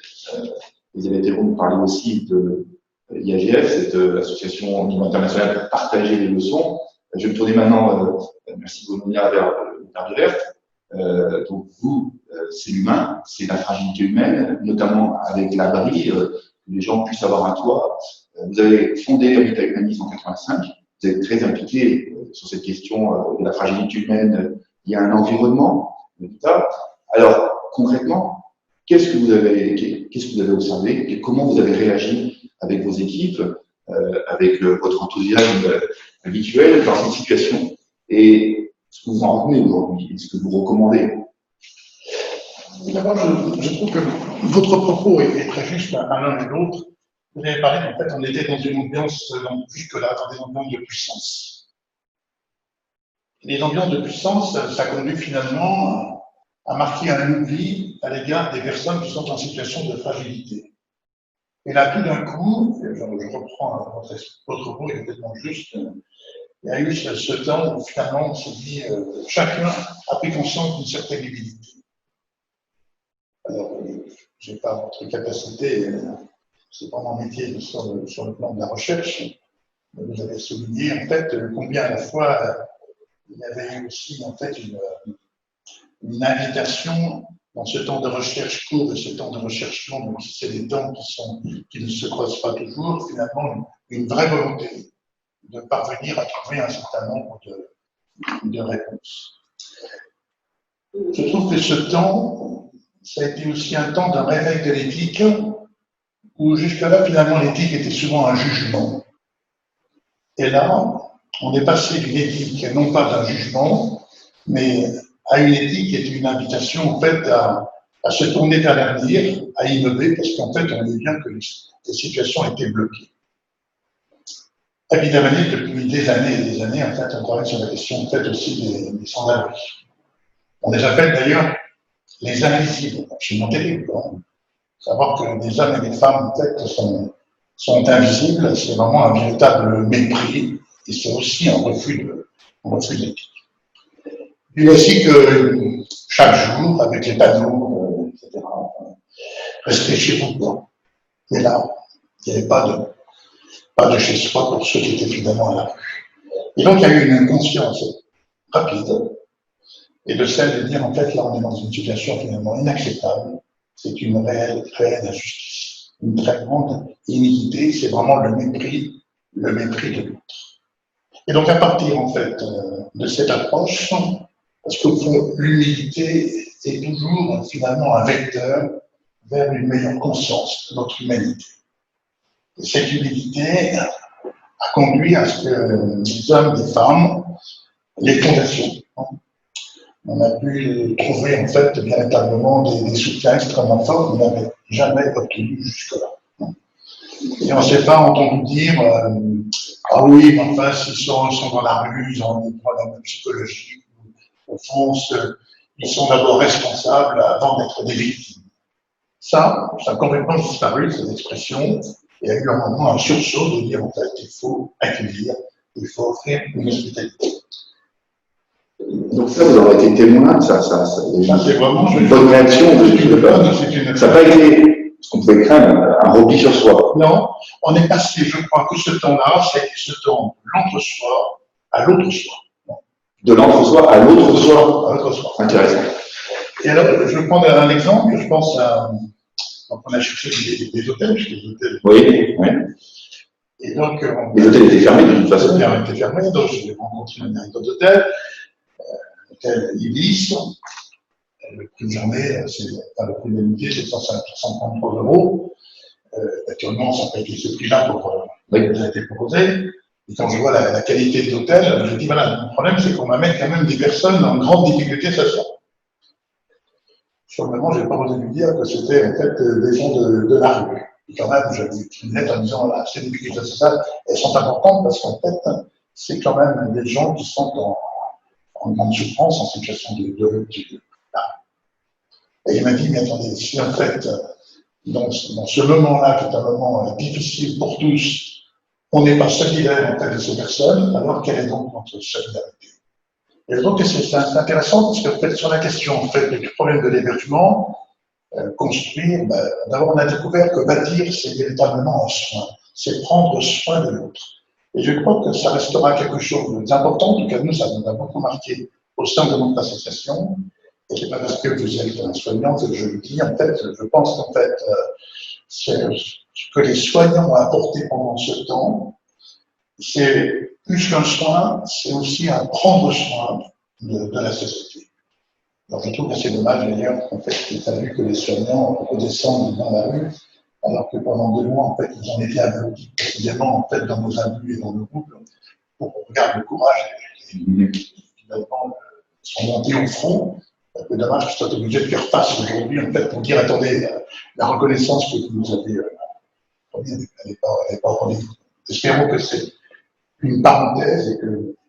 Elisabeth Hérault nous parlait aussi de l'IAGF, cette association au niveau international pour partager les leçons. Je vais me tourner maintenant, merci Bononia, vers le Garde verte. Donc vous, c'est l'humain, c'est la fragilité humaine, notamment avec l'abri, que les gens puissent avoir un toit. Vous avez fondé Habitat Humanisme en 85. Vous êtes très impliqué sur cette question de la fragilité humaine liée à un environnement, l'habitat. Alors, concrètement, qu'est-ce que vous avez observé et comment vous avez réagi avec vos équipes, avec votre enthousiasme habituel dans cette situation et ce que vous en retenez aujourd'hui et ce que vous recommandez? D'abord, je trouve que votre propos est très juste à l'un et l'autre. Vous avez parlé qu'en fait, on était dans une ambiance, jusque-là, dans des ambiances de puissance. Les ambiances de puissance, ça conduit finalement à marquer un oubli à l'égard des personnes qui sont en situation de fragilité. Et là, tout d'un coup, je reprends votre propos, il est complètement juste, il y a eu ce temps où finalement on se dit, chacun a pris conscience d'une certaine humilité. Alors, je n'ai pas votre capacité, c'est pas mon métier sur le plan de la recherche, mais vous avez souligné en fait combien à la fois il y avait eu aussi en fait une invitation dans ce temps de recherche court et ce temps de recherche long, même si c'est des temps qui ne se croisent pas toujours, finalement, une vraie volonté de parvenir à trouver un certain nombre de réponses. Je trouve que ce temps, ça a été aussi un temps d'un réveil de l'éthique, où jusque-là, finalement, l'éthique était souvent un jugement. Et là, on est passé d'une éthique, non pas d'un jugement, mais à une éthique qui est une invitation, en fait, à se tourner vers l'avenir, à innover, parce qu'en fait, on voit bien que les situations étaient bloquées. Évidemment, depuis des années et des années, en fait, on travaille sur la question, en fait, aussi des sans-abri. On les appelle d'ailleurs les invisibles. Absolument terrible. Savoir que des hommes et des femmes, en fait, sont invisibles, c'est vraiment un véritable mépris, et c'est aussi un refus d'éthique. Puis aussi que chaque jour, avec les panneaux, etc., restez chez vous. Et là, il n'y avait pas de chez soi pour ceux qui étaient finalement à la rue. Et donc, il y a eu une conscience rapide, et de celle de dire, en fait, là, on est dans une situation finalement inacceptable. C'est une réelle injustice, une très grande iniquité, c'est vraiment le mépris de l'autre. Et donc, à partir, en fait, de cette approche, parce qu'au fond, l'humilité est toujours, finalement, un vecteur vers une meilleure conscience de notre humanité. Et cette humilité a conduit à ce que les hommes, les femmes, les fondations, on a pu trouver en fait véritablement des soutiens extrêmement forts qu'on n'avait jamais obtenus jusque-là. Et on ne s'est pas entendu dire ah oui, mais enfin, s'ils sont dans la rue, ils ont des problèmes psychologiques, au fond, ils sont d'abord responsables avant d'être des victimes. Ça a complètement disparu, cette expression, et il y a eu un moment un sursaut de dire en fait, il faut accueillir, il faut offrir une hospitalité. Donc ça, vous aurez été témoin, ça c'est vraiment une bonne réaction. Ça n'a pas été ce qu'on pouvait craindre, un repli sur soi. Non, on est passé, je crois que ce temps-là, c'est ce temps de l'entre-soi à l'autre-soi. De l'entre-soi à l'autre-soi. À l'autre-soi. Intéressant. Et alors, je vais prendre un exemple, je pense à... Donc, on a cherché des hôtels, puisque les hôtels... Oui. Et donc... les hôtels étaient fermés de toute façon. Les hôtels étaient fermés, donc je vais rencontrer un directeur d'hôtel. L'hôtel Ibis, le prix de journée, le prix de l'unité, c'est 153 €. Actuellement, ça n'a pas été ce prix-là qui a été proposé. Et quand je vois la qualité de l'hôtel, je dis voilà, le problème, c'est qu'on va mettre quand même des personnes en grande difficulté sociale. Sur le moment, je n'ai pas osé lui dire que c'était en fait des gens de la rue. Et quand même, j'avais écrit une lettre en disant voilà, ces difficultés sociales, elles sont importantes parce qu'en fait, c'est quand même des gens qui sont en grande souffrance, en situation de rupture. Et il m'a dit, mais attendez, si en fait, dans ce moment-là, qui est un moment difficile pour tous, on n'est pas solidaire en fait de ces personnes, alors quelle est donc notre solidarité? Et donc, c'est intéressant parce qu'en fait, sur la question en fait, du problème de l'hébergement, construire, d'abord on a découvert que bâtir, c'est véritablement un soin, c'est prendre soin de l'autre. Et je crois que ça restera quelque chose d'important, en tout cas nous, ça nous a beaucoup marqué au sein de notre association. Et c'est pas parce que vous êtes un soignant que je le dis, en fait, je pense qu'en fait, ce que les soignants ont apporté pendant ce temps, c'est plus qu'un soin, c'est aussi un prendre soin de la société. Alors je trouve que c'est dommage d'ailleurs qu'en fait, il a fallu que les soignants redescendent dans la rue, alors que pendant 2 mois, en fait, ils ont été abloqués précisément en fait, dans nos abus et dans nos groupes, pour qu'on regarde le courage qui finalement sont montés au front. C'est dommage que je sois obligé de faire face aujourd'hui, en fait, pour dire attendez, la reconnaissance que vous nous avez promise, elle n'est pas au rendez-vous. Espérons que c'est une parenthèse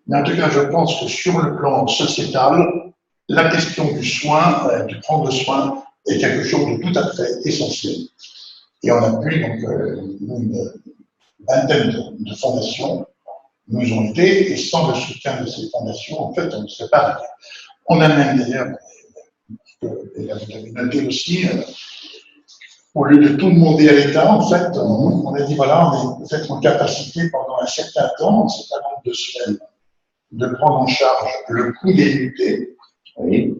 mais en tout cas, je pense que sur le plan sociétal, la question du soin, du prendre soin, est quelque chose de tout à fait essentiel. Et on a pu, donc, une vingtaine de fondations nous ont aidés, et sans le soutien de ces fondations, en fait, on ne serait pas arrivé. On a même d'ailleurs, et là vous avez noté aussi, au lieu de tout demander à l'État, en fait, on a dit voilà, on est peut-être en capacité pendant un certain temps, un certain nombre de semaines, de prendre en charge le coût des unités. Oui.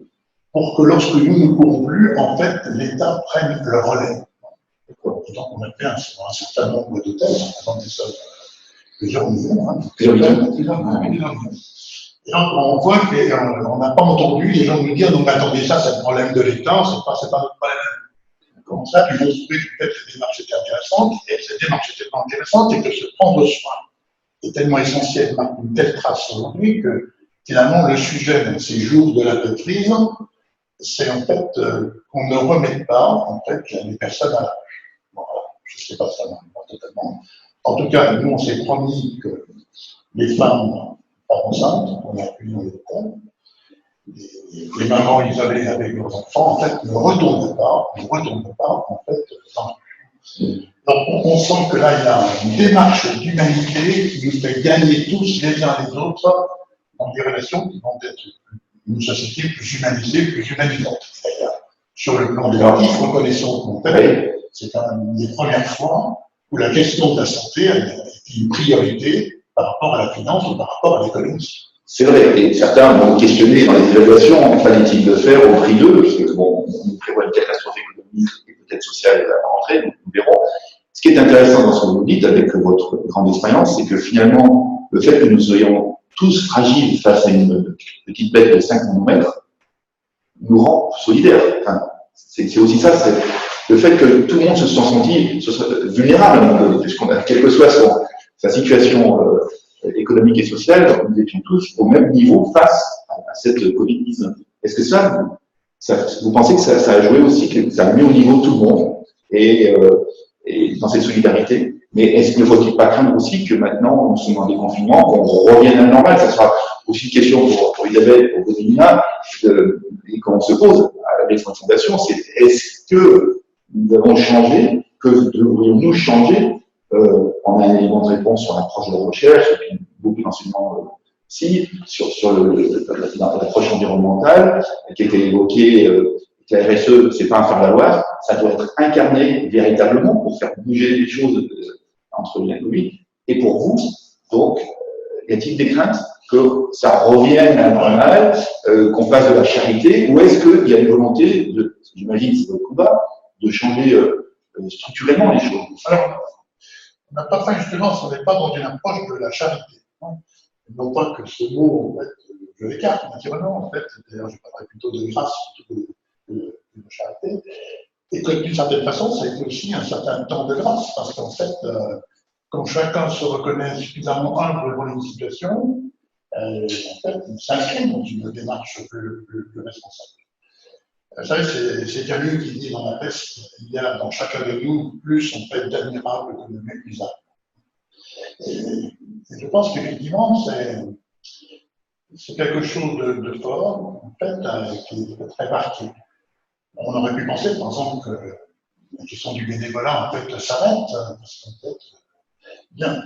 pour que lorsque nous ne courons plus, en fait, l'État prenne le relais. Et donc, on a fait un certain nombre de thèses, on a présenté ça plusieurs millions, plusieurs millions. Et donc, on voit qu'on n'a pas entendu les gens nous dire, donc attendez, ça, c'est le problème de l'État, c'est pas notre problème. Comme ça, ils vont trouver que peut-être cette démarche était intéressante, et cette démarche était pas intéressante, et que se prendre soin est tellement essentiel, marque une telle trace aujourd'hui, que finalement, le sujet de ces jours de la maîtrise, c'est en fait qu'on ne remet pas, en fait, les personnes à la rue. Bon, je ne sais pas si ça marche pas totalement. En tout cas, nous, on s'est promis que les femmes enceintes, on a pu dans les écoles, les mamans isolées avec leurs enfants, en fait, ne retournent pas, en fait, dans la rue. Donc, on sent que là, il y a une démarche d'humanité qui nous fait gagner tous les uns les autres dans des relations qui vont être une société plus humanisée, plus humanisante. Sur le plan éducatif, reconnaissons qu'en fait, c'est une des premières fois où la question de la santé a été une priorité par rapport à la finance ou par rapport à l'économie. C'est vrai, et certains vont questionner dans les évaluations, fallait-il le faire au prix d'eux, parce que bon, on prévoit une catastrophe économique et peut-être sociale à la rentrée, donc nous verrons. Ce qui est intéressant dans ce que vous dites avec votre grande expérience, c'est que finalement, le fait que nous soyons tous fragiles face à une petite bête de 5 nanomètres nous rend solidaires. Enfin, c'est aussi ça, c'est le fait que tout le monde se soit senti vulnérable à un moment donné, puisqu'on a, quelle que soit sa situation économique et sociale, nous étions tous au même niveau face à cette Covid-19. Est-ce que ça, vous pensez que ça a joué aussi, que ça a mis au niveau tout le monde et dans cette solidarité? Mais est-ce qu'il ne faut-il pas craindre aussi que maintenant, nous sommes en déconfinement, qu'on revienne à la normale? Ça sera aussi une question pour Isabelle, pour Domina, et qu'on se pose avec votre fondation, c'est est-ce que nous avons changé, que devrions-nous changer? On a un élément de réponse sur l'approche de la recherche, et puis beaucoup d'enseignements aussi, sur l'approche environnementale, qui a été évoquée, que la RSE, c'est pas un faire-valoir, ça doit être incarné véritablement pour faire bouger les choses entre les Covid. Et pour vous, donc, y a-t-il des craintes que ça revienne à la normale, qu'on fasse de la charité, ou est-ce qu'il y a une volonté, j'imagine que c'est votre combat, de changer structurellement les choses? Alors, on n'a pas fait justement, on n'est pas dans une approche de la charité. Non pas que ce mot, en fait, je l'écarte naturellement, en fait, d'ailleurs je parlerai plutôt de grâce plutôt que de charité, et que d'une certaine façon, ça a été aussi un certain temps de grâce, parce qu'en fait, quand chacun se reconnaît suffisamment humble devant une situation, en fait, il s'inscrit dans une démarche plus responsable. Vous savez, c'est Camus qui dit dans la peste, il y a dans chacun de nous plus en fait d'admirable que de méprisable. Et je pense qu'effectivement, c'est quelque chose de fort, en fait, qui est très marqué. On aurait pu penser, par exemple, que la question du bénévolat, en fait, s'arrête, parce qu'en fait, bien,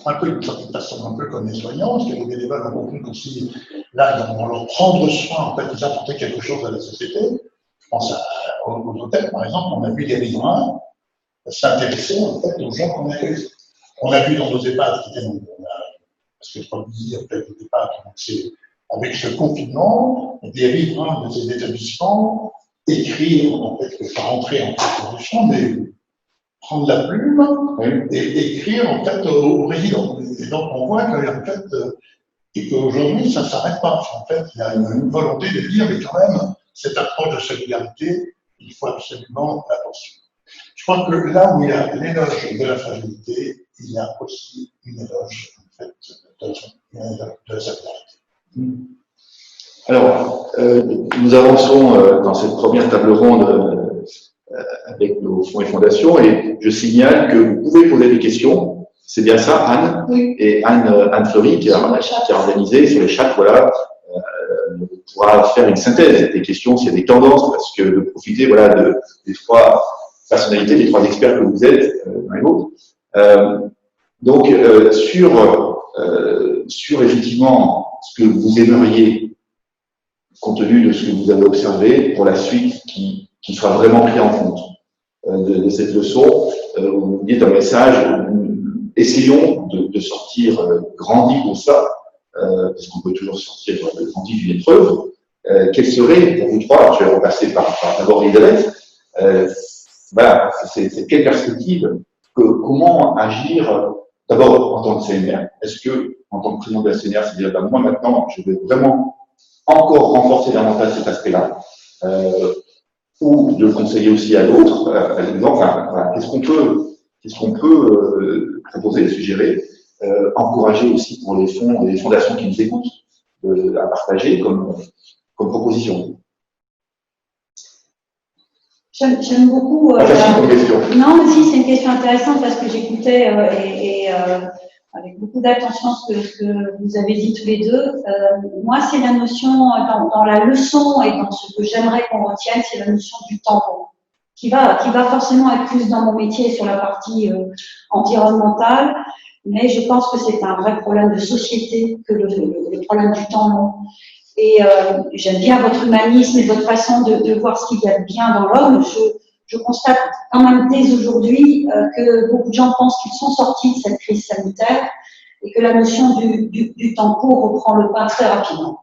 un peu d'une certaine façon, un peu comme les soignants, parce que les bénévoles ont compris qu'aussi, là, dans leur prendre soin, en fait, ils apportaient quelque chose à la société. Je pense aux hôtels, par exemple, on a vu des riverains s'intéresser, en fait, aux gens qu'on accueille. On a vu dans nos EHPAD, qui étaient, parce que je crois que vous dites, en fait, les EHPAD, c'est avec ce confinement, des riverains de ces établissements écrire, en fait, pas rentrer en fait, mais prendre la plume et écrire, en fait, aux résidents. Et donc, on voit qu'en fait, et qu'aujourd'hui, ça ne s'arrête pas. En fait, il y a une volonté de dire, mais quand même, cette approche de solidarité, il faut absolument la poursuivre. Je crois que là où il y a l'éloge de la fragilité, il y a aussi une éloge, en fait, de la solidarité. Alors, nous avançons dans cette première table ronde avec nos fonds et fondations, et je signale que vous pouvez poser des questions. C'est bien ça, Anne? Oui. Et Anne Fleury, qui a organisé sur les chats, voilà, pourra faire une synthèse des questions, s'il y a des tendances, parce que de profiter, voilà, des trois personnalités, des trois experts que vous êtes, l'un et l'autre. Donc, sur effectivement ce que vous aimeriez, compte tenu de ce que vous avez observé, pour la suite qui sera vraiment pris en compte de cette leçon, vous dites un message, essayons de sortir grandi de ça, parce qu'on peut toujours sortir grandi d'une épreuve, quels seraient, pour vous trois, alors je vais repasser par d'abord Elisabeth, voilà, c'est quelle perspective, comment agir, d'abord en tant que CNR, est-ce que, en tant que président de la CNR, c'est-à-dire, ben, moi maintenant, je vais vraiment encore renforcer davantage cet aspect-là, ou de le conseiller aussi à d'autres, enfin, voilà, qu'est-ce qu'on peut proposer, suggérer, encourager aussi pour les fonds et les fondations qui nous écoutent à partager comme proposition. J'aime beaucoup. Facile comme question. Non, mais si, c'est une question intéressante parce que j'écoutais avec beaucoup d'attention ce que vous avez dit tous les deux. Moi, c'est la notion, dans la leçon et dans ce que j'aimerais qu'on retienne, c'est la notion du temps long, qui va forcément être plus dans mon métier sur la partie environnementale, mais je pense que c'est un vrai problème de société que le problème du temps long. Et j'aime bien votre humanisme et votre façon de voir ce qu'il y a de bien dans l'homme. Je constate quand même dès aujourd'hui que beaucoup de gens pensent qu'ils sont sortis de cette crise sanitaire et que la notion du temps court reprend le pas très rapidement.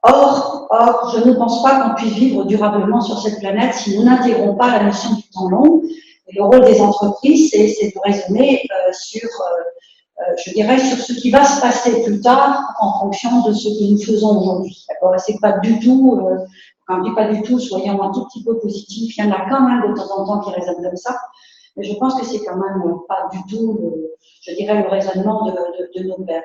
Or, je ne pense pas qu'on puisse vivre durablement sur cette planète si nous n'intégrons pas la notion du temps long. Et le rôle des entreprises, c'est de raisonner je dirais, sur ce qui va se passer plus tard en fonction de ce que nous faisons aujourd'hui. D'accord ? C'est pas du tout, quand je dis pas du tout, soyons un tout petit peu positifs. Il y en a quand même de temps en temps qui raisonnent comme ça, mais je pense que c'est quand même pas du tout, je dirais, le raisonnement de nos pères.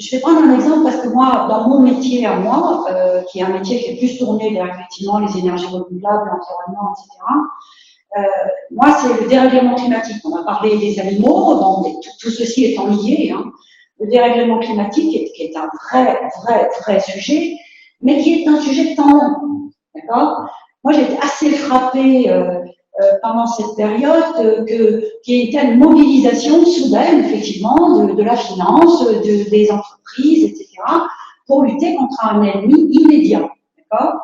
Je vais prendre un exemple parce que moi, dans mon métier à moi, qui est un métier qui est plus tourné vers effectivement les énergies renouvelables, l'environnement, etc. Moi, c'est le dérèglement climatique. On a parlé des animaux, donc tout ceci étant lié. Hein. Le dérèglement climatique qui est un vrai sujet, mais qui est un sujet de temps long. D'accord ? Moi, j'ai été assez frappée pendant cette période qu'il y ait été une mobilisation soudaine, effectivement, de la finance, des entreprises, etc., pour lutter contre un ennemi immédiat. D'accord ?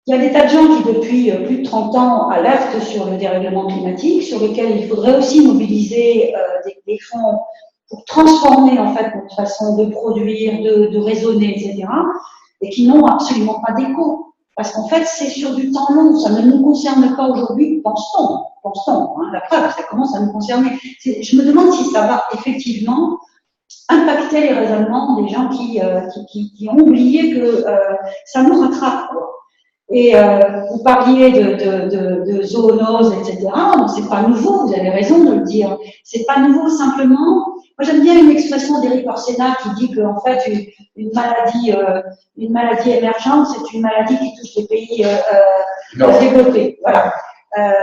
Il y a des tas de gens qui, depuis plus de 30 ans, alertent sur le dérèglement climatique, sur lequel il faudrait aussi mobiliser des fonds pour transformer, en fait, notre façon de produire, de raisonner, etc., et qui n'ont absolument pas d'écho. Parce qu'en fait, c'est sur du temps long, ça ne nous concerne pas aujourd'hui, pense-t-on, hein, la preuve, ça commence à nous concerner. Je me demande si ça va effectivement impacter les raisonnements des gens qui ont oublié que ça nous rattrape, quoi. Et vous parliez de zoonose, etc. Donc c'est pas nouveau, vous avez raison de le dire. C'est pas nouveau, simplement. Moi j'aime bien une expression d'Éric Orsena qui dit qu'en fait une maladie émergente, c'est une maladie qui touche les pays développés. Voilà.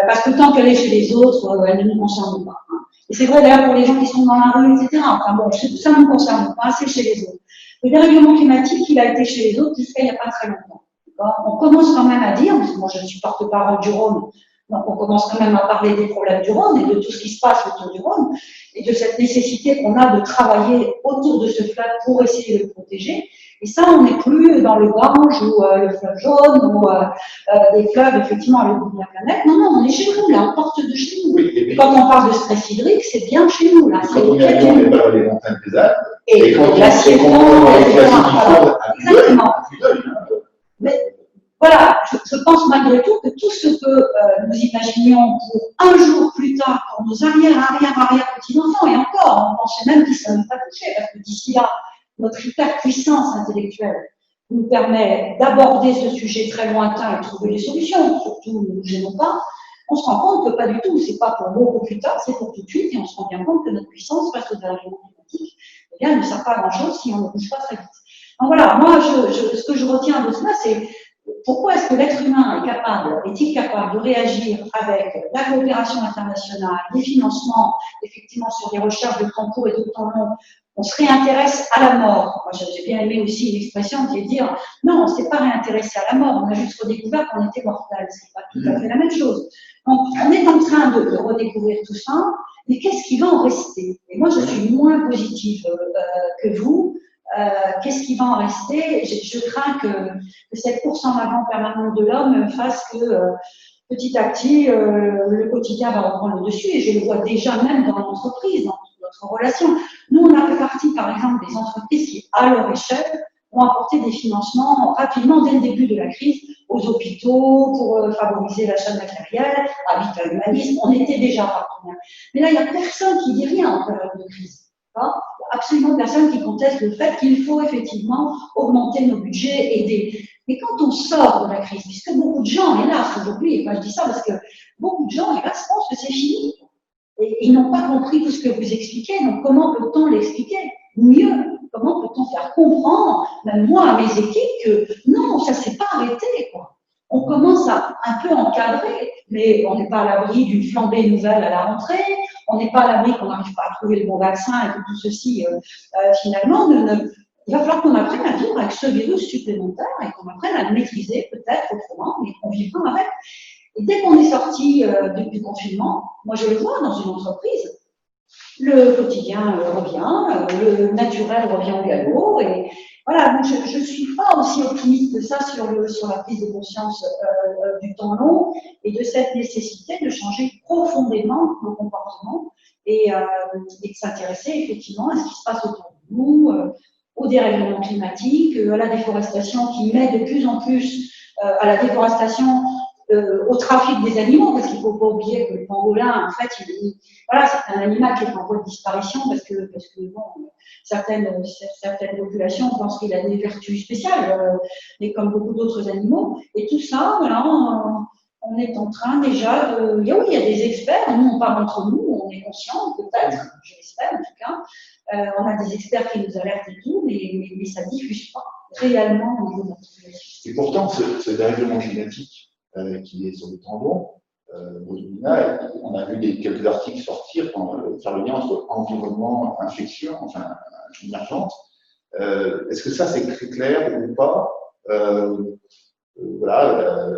Parce que tant qu'elle est chez les autres, elle ne nous concerne pas. Hein. Et c'est vrai d'ailleurs pour les gens qui sont dans la rue, etc. Enfin bon, ça ne nous concerne pas, c'est chez les autres. Le dérèglement climatique, il a été chez les autres jusqu'à il n'y a pas très longtemps. On commence quand même à dire, parce que moi je suis porte-parole du Rhône, donc on commence quand même à parler des problèmes du Rhône et de tout ce qui se passe autour du Rhône et de cette nécessité qu'on a de travailler autour de ce fleuve pour essayer de le protéger. Et ça, on n'est plus dans le Gange ou le fleuve jaune ou des fleuves effectivement à l'autre bout de la planète. Non, on est chez nous, là, on porte de chez nous. Oui, et quand on parle de stress hydrique, c'est bien chez nous, là. Quand on est à Lyon, on est pas dans les montagnes des Alpes. Et quand on est dans les exactement. Mais voilà, je pense malgré tout que tout ce que nous imaginions pour un jour plus tard, pour nos arrière-petits-enfants, et encore, on pensait même qu'ils ne seraient pas touchés, parce que d'ici là, notre hyperpuissance intellectuelle nous permet d'aborder ce sujet très lointain et de trouver des solutions, surtout ne nous gênons pas. On se rend compte que pas du tout, c'est pas pour beaucoup plus tard, c'est pour tout de suite, et on se rend bien compte que notre puissance face au dérèglement climatique, eh bien, elle ne sert pas à grand-chose si on ne bouge pas très vite. Donc voilà, moi, ce que je retiens de cela, c'est pourquoi est-ce que l'être humain est-il capable de réagir avec la coopération internationale, les financements, effectivement, sur les recherches de temps court et de temps long. On se réintéresse à la mort. Moi, j'ai bien aimé aussi l'expression qui est de dire, non, on ne s'est pas réintéressé à la mort, on a juste redécouvert qu'on était mortel. C'est pas tout à fait la même chose. Donc, on est en train de redécouvrir tout ça, mais qu'est-ce qui va en rester? Et moi, je suis moins positive que vous. Qu'est-ce qui va en rester? Je crains que cette course en avant permanente de l'homme fasse que petit à petit, le quotidien va reprendre le dessus, et je le vois déjà même dans l'entreprise, dans notre relation. Nous, on a fait partie, par exemple, des entreprises qui, à leur échelle, ont apporté des financements rapidement dès le début de la crise aux hôpitaux pour favoriser l'achat de matériel, Habitat Humanisme, on était déjà partenaires. Mais là, il n'y a personne qui dit rien en période de crise. Hein, absolument personne qui conteste le fait qu'il faut effectivement augmenter nos budgets, aider. Mais quand on sort de la crise, puisque beaucoup de gens, hélas, aujourd'hui, et moi je dis ça parce que beaucoup de gens, hélas, pensent que c'est fini. Et ils n'ont pas compris tout ce que vous expliquez, donc comment peut-on l'expliquer mieux? Comment peut-on faire comprendre, même moi, à mes équipes, que non, ça ne s'est pas arrêté, quoi. On commence à un peu encadrer, mais on n'est pas à l'abri d'une flambée nouvelle à la rentrée, on n'est pas à l'abri qu'on n'arrive pas à trouver le bon vaccin et que tout ceci, finalement, il va falloir qu'on apprenne à vivre avec ce virus supplémentaire et qu'on apprenne à le maîtriser peut-être autrement, mais qu'on vivra avec. Et dès qu'on est sorti du confinement, moi je le vois dans une entreprise, le quotidien revient, le naturel revient au galop, et voilà, donc je ne suis pas aussi optimiste que ça sur la prise de conscience du temps long et de cette nécessité de changer profondément nos comportements et de s'intéresser effectivement à ce qui se passe autour de nous, au dérèglement climatique, à la déforestation qui met de plus en plus à la déforestation au trafic des animaux, parce qu'il ne faut pas oublier que le pangolin, en fait, voilà, c'est un animal qui est en voie de disparition parce que bon, certaines populations pensent qu'il a des vertus spéciales, mais comme beaucoup d'autres animaux. Et tout ça, voilà, on est en train déjà de. Oui, il y a des experts, nous on parle entre nous, on est conscients, peut-être, je l'espère en tout cas. On a des experts qui nous alertent et tout, mais ça ne diffuse pas réellement au niveau de la population. Et pourtant, ce dérèglement climatique qui est sur le temps long, on a vu quelques articles sortir pour faire le lien entre environnement infectieux, enfin émergente. Est-ce que ça c'est très clair ou pas voilà,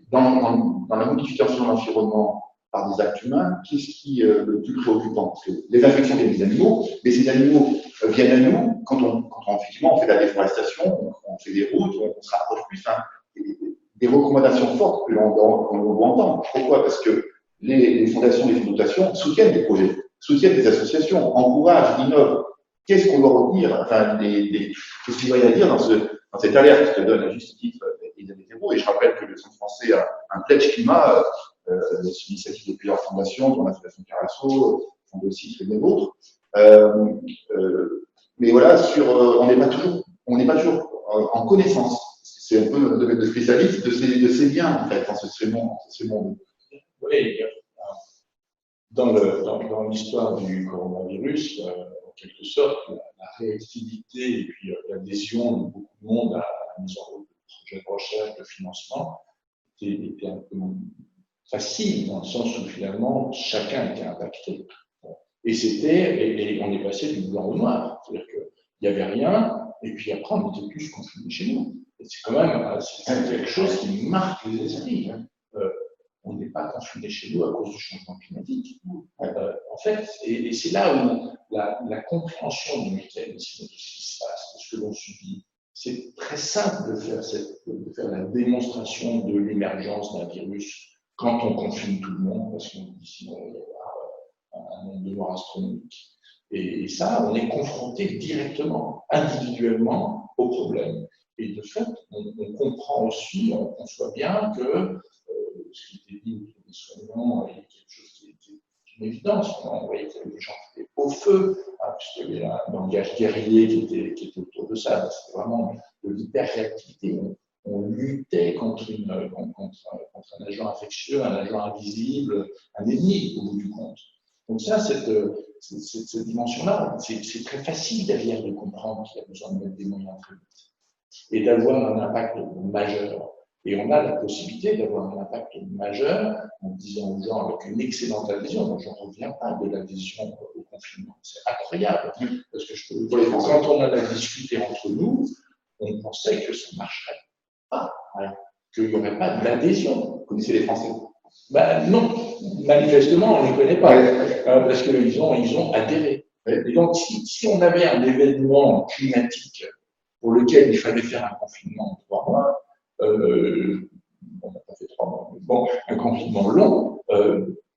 dans la modification de l'environnement par des actes humains, qu'est-ce qui est le plus préoccupant? Parce que les infections viennent des animaux, mais ces animaux viennent à nous quand effectivement on fait de la déforestation, on fait des routes, on se rapproche plus. Hein, des recommandations fortes que l'on doit entendre. Pourquoi? Parce que les fondations, les fondations soutiennent des projets, soutiennent des associations, encouragent, innovent. Qu'est-ce qu'on doit retenir? Enfin, qu'est-ce qu'il doit y a à dire dans cette alerte que donne à juste titre Elisabeth Hérault? Et je rappelle que le Centre français a un pledge climat sur l'initiative de plusieurs fondations, dont la Fondation Carasso, Fonds aussi et bien d'autres. Mais voilà, on n'est pas toujours en connaissance. C'est un peu notre domaine de spécialiste de ces biens, en fait, dans ce monde. Oui, dans l'histoire du coronavirus, en quelque sorte, la réactivité et puis l'adhésion de beaucoup de monde à la mise en route de projets de recherche, de financement, était un peu facile, dans le sens où finalement, chacun était impacté. Et on est passé du blanc au noir. C'est-à-dire qu'il n'y avait rien, et puis après, on était tous confinés chez nous. C'est quand même quelque chose qui marque les esprits. On n'est pas confiné chez nous à cause du changement climatique. En fait, et c'est là où la compréhension du mécanisme de ce qui se passe, de ce que l'on subit, c'est très simple de faire la démonstration de l'émergence d'un virus quand on confine tout le monde, parce qu'on dit sinon il y aura un nombre de morts astronomique. Et ça, on est confronté directement, individuellement, au problème. Et de fait, on comprend aussi, on conçoit bien que ce qui était dit autour des soignants est quelque chose qui est une évidence. On voyait qu'il y avait des gens qui étaient au feu, hein, puisqu'il y avait un langage guerrier qui était autour de ça. C'était vraiment de l'hyper-réactivité. On luttait contre un agent infectieux, un agent invisible, un ennemi, au bout du compte. Donc ça, cette dimension-là, c'est très facile derrière de comprendre qu'il y a besoin de mettre des moyens très vite et d'avoir un impact majeur. Et on a la possibilité d'avoir un impact majeur en disant aux gens avec une excellente adhésion. Moi, je ne reviens pas de l'adhésion au confinement. C'est incroyable. Parce que je peux vous dire que quand on en a discuté entre nous, on pensait que ça ne marcherait pas, qu'il n'y aurait pas d'adhésion. Vous connaissez les Français? Ben, non, manifestement, on ne les connaît pas, parce qu'ils ont adhéré. Et donc, si on avait un événement climatique pour lequel il fallait faire un confinement de 3 mois, on n'a pas fait 3 mois, mais bon, un confinement long,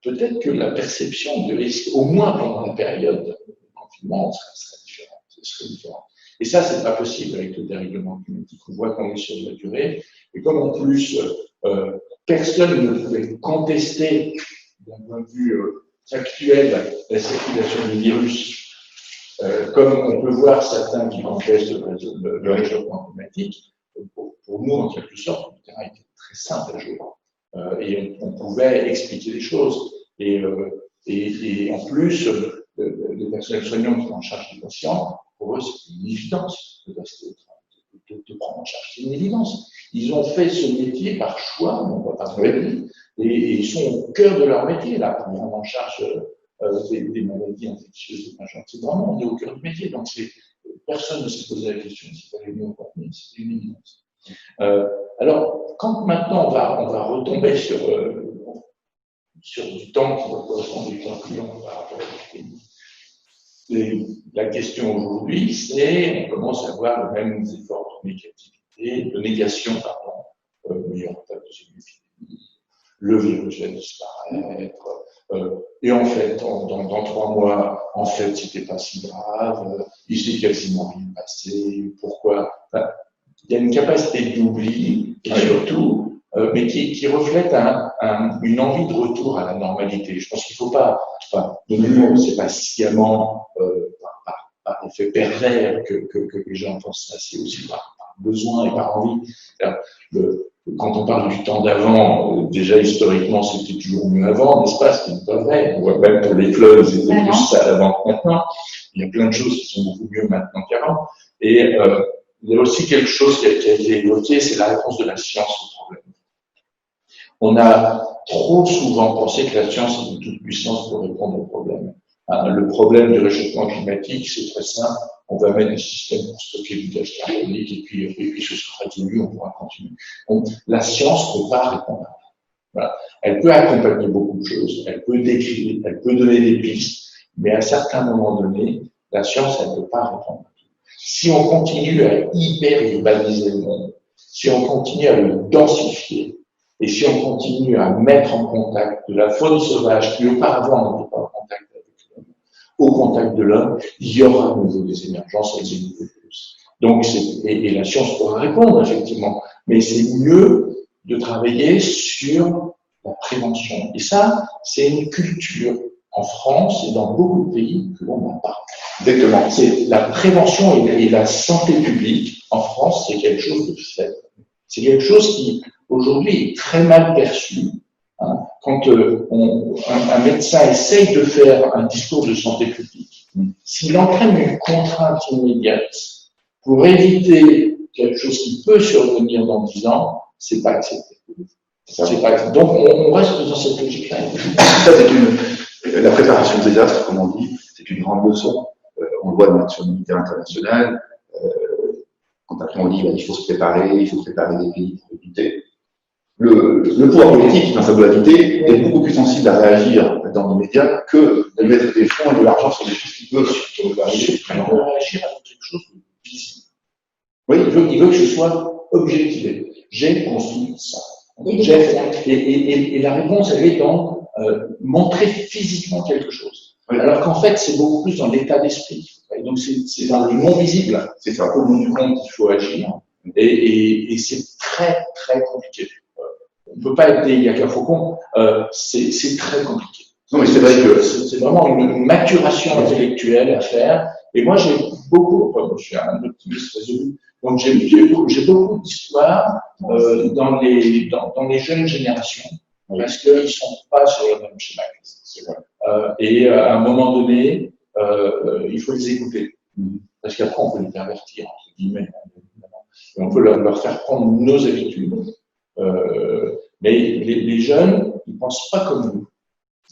peut-être que la perception de risque, au moins pendant la période de confinement, serait différente. Et ça, c'est pas possible avec le dérèglement climatique. On voit qu'on est sur de la durée. Et comme en plus, personne ne pouvait contester, d'un point de vue actuel, la circulation du virus, comme on peut voir certains qui contestent le réchauffement climatique, pour nous, en quelque sorte, le terrain était très simple à jouer. Et on pouvait expliquer les choses. Et en plus, les personnels soignants qui sont en charge des patients, pour eux, c'est une évidence de prendre en charge. C'est une évidence. Ils ont fait ce métier par choix, on ne va pas dire, et ils sont au cœur de leur métier, là, pour prendre en charge des maladies infectieuses de genre. C'est vraiment, on est au cœur du métier. Donc, personne ne s'est posé la question si ça allait mieux ou pas, c'est une évidence. Alors, quand maintenant on va retomber sur du temps qui va correspondre au temps plus long par rapport à la question aujourd'hui, c'est, on commence à voir les mêmes efforts de négation, mais il y aura pas de deuxième épidémie, le virus va disparaître, et en fait, dans 3 mois, en fait, c'était pas si grave, il s'est quasiment rien passé, pourquoi? Enfin, il y a une capacité d'oubli, et surtout, mais qui reflète une envie de retour à la normalité. Je pense qu'il ne faut pas, de nouveau, c'est pas sciemment par effet pervers que les gens pensent ça, c'est aussi par besoin et par envie. Quand on parle du temps d'avant, déjà historiquement, c'était toujours mieux avant, n'est-ce pas? Ce qui n'est pas vrai. On voit même pour les fleuves, c'était plus ça avant que maintenant. Il y a plein de choses qui sont beaucoup mieux maintenant qu'avant. Et il y a aussi quelque chose qui a été évoqué, c'est la réponse de la science au problème. On a trop souvent pensé que la science est de toute puissance pour répondre au problème. Le problème du réchauffement climatique, c'est très simple. On va mettre des systèmes pour stocker du gaz carbonique et puis ce sera résolu, on pourra continuer. Donc, la science ne peut pas répondre à ça. Voilà. Elle peut accompagner beaucoup de choses, elle peut décrire, elle peut donner des pistes, mais à certains moments donnés, la science, elle ne peut pas répondre. Si on continue à hyper-urbaniser le monde, si on continue à le densifier, et si on continue à mettre en contact de la faune sauvage qui auparavant n'était pas en contact avec l'homme, au contact de l'homme, il y aura à nouveau des émergences et des nouveaux virus. Donc, et la science pourra répondre, effectivement, mais c'est mieux de travailler sur la prévention. Et ça, c'est une culture en France et dans beaucoup de pays que l'on n'a pas. Exactement. C'est la prévention et la santé publique en France, c'est quelque chose de faible. C'est quelque chose qui, aujourd'hui, est très mal perçu. Quand un médecin essaye de faire un discours de santé publique, s'il entraîne une contrainte immédiate pour éviter quelque chose qui peut survenir dans 10 ans, c'est pas accepté. C'est pas accepté. Donc, on reste dans cette logique-là. Ça, la préparation des désastres, comme on dit, c'est une grande leçon. On le voit sur le militaire international. Quand après on dit il faut se préparer, il faut préparer des pays pour éviter. Le pouvoir politique, dans sa globalité, est beaucoup plus sensible à réagir dans les médias que de mettre des fonds et de l'argent sur des choses qui peuvent arriver. Il veut réagir avec quelque chose de visible. Oui, il veut que ce soit objectivé. J'ai construit ça. Et la réponse, elle est dans montrer physiquement quelque chose. Oui. Alors qu'en fait, c'est beaucoup plus dans l'état d'esprit. Et donc, c'est dans le non visible. C'est ça. Au bout du compte, il faut agir. Et c'est très, très compliqué. On ne peut pas être des Yaka Faucon. C'est très compliqué. Non, mais c'est vrai que c'est vraiment une maturation intellectuelle à faire. Et moi, j'ai beaucoup, je suis un optimiste résolu, donc j'ai beaucoup d'histoires dans les jeunes générations, parce qu'ils ne sont pas sur le même schéma. Et à un moment donné, il faut les écouter. Parce qu'après, on peut les pervertir, entre guillemets. Et on peut leur faire prendre nos habitudes. Mais les jeunes, ils ne pensent pas comme nous.